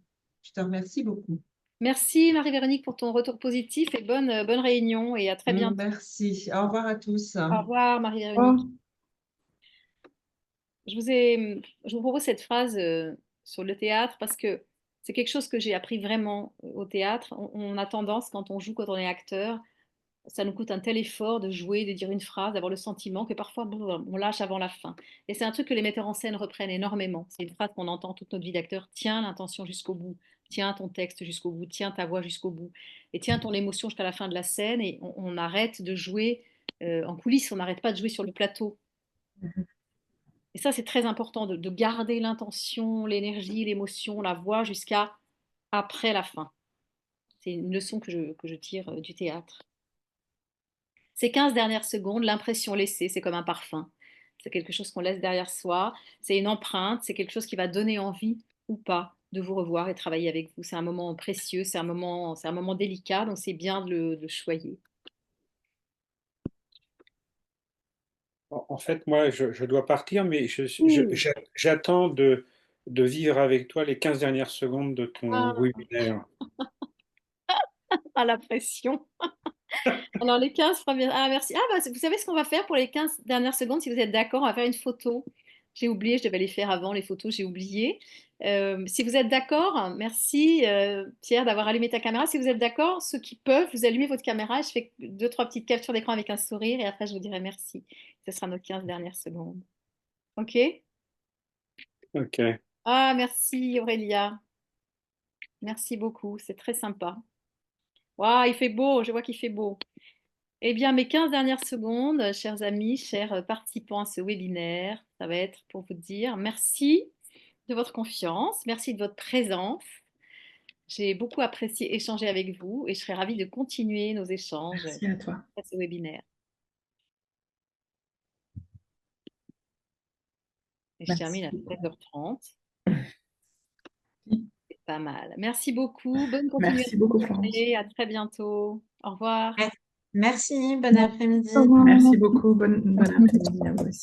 Je te remercie beaucoup. Merci Marie-Véronique pour ton retour positif et bonne réunion et à très bientôt. Merci. Au revoir à tous. Au revoir Marie-Véronique. Je vous propose cette phrase sur le théâtre parce que c'est quelque chose que j'ai appris vraiment au théâtre. On a tendance, quand on joue, quand on est acteur, ça nous coûte un tel effort de jouer, de dire une phrase, d'avoir le sentiment que parfois on lâche avant la fin. Et c'est un truc que les metteurs en scène reprennent énormément. C'est une phrase qu'on entend toute notre vie d'acteur. Tiens l'intention jusqu'au bout, tiens ton texte jusqu'au bout, tiens ta voix jusqu'au bout, et tiens ton émotion jusqu'à la fin de la scène. Et on arrête de jouer en coulisses, on n'arrête pas de jouer sur le plateau. Et ça, c'est très important de garder l'intention, l'énergie, l'émotion, la voix jusqu'à après la fin. C'est une leçon que je tire du théâtre. Ces 15 dernières secondes, l'impression laissée, c'est comme un parfum. C'est quelque chose qu'on laisse derrière soi. C'est une empreinte, c'est quelque chose qui va donner envie ou pas de vous revoir et travailler avec vous. C'est un moment précieux, c'est un moment délicat, donc c'est bien de le choyer. En fait, moi, je dois partir, mais Oui. j'attends de vivre avec toi les 15 dernières secondes de ton Ah, webinaire. à la pression. Alors les 15 premières. Ah, merci. Ah, bah, vous savez ce qu'on va faire pour les 15 dernières secondes, si vous êtes d'accord, on va faire une photo J'ai oublié, je devais les faire avant, les photos, j'ai oublié. Si vous êtes d'accord, merci Pierre d'avoir allumé ta caméra. Si vous êtes d'accord, ceux qui peuvent, vous allumez votre caméra. Je fais deux, trois petites captures d'écran avec un sourire et après je vous dirai merci. Ce sera nos 15 dernières secondes. OK? Ok. Ah, merci Aurélia. Merci beaucoup, c'est très sympa. Waouh, il fait beau, je vois qu'il fait beau. Eh bien, mes 15 dernières secondes, chers amis, chers participants à ce webinaire, ça va être pour vous dire merci de votre confiance, merci de votre présence. J'ai beaucoup apprécié échanger avec vous et je serais ravie de continuer nos échanges Merci à toi. à ce webinaire. Et je termine à Merci. 13h30. C'est pas mal. Merci beaucoup. Bonne Merci continuation beaucoup, de Florence. journée. À très bientôt. Au revoir. Merci, bon après-midi. Merci beaucoup. Bon après-midi à vous aussi.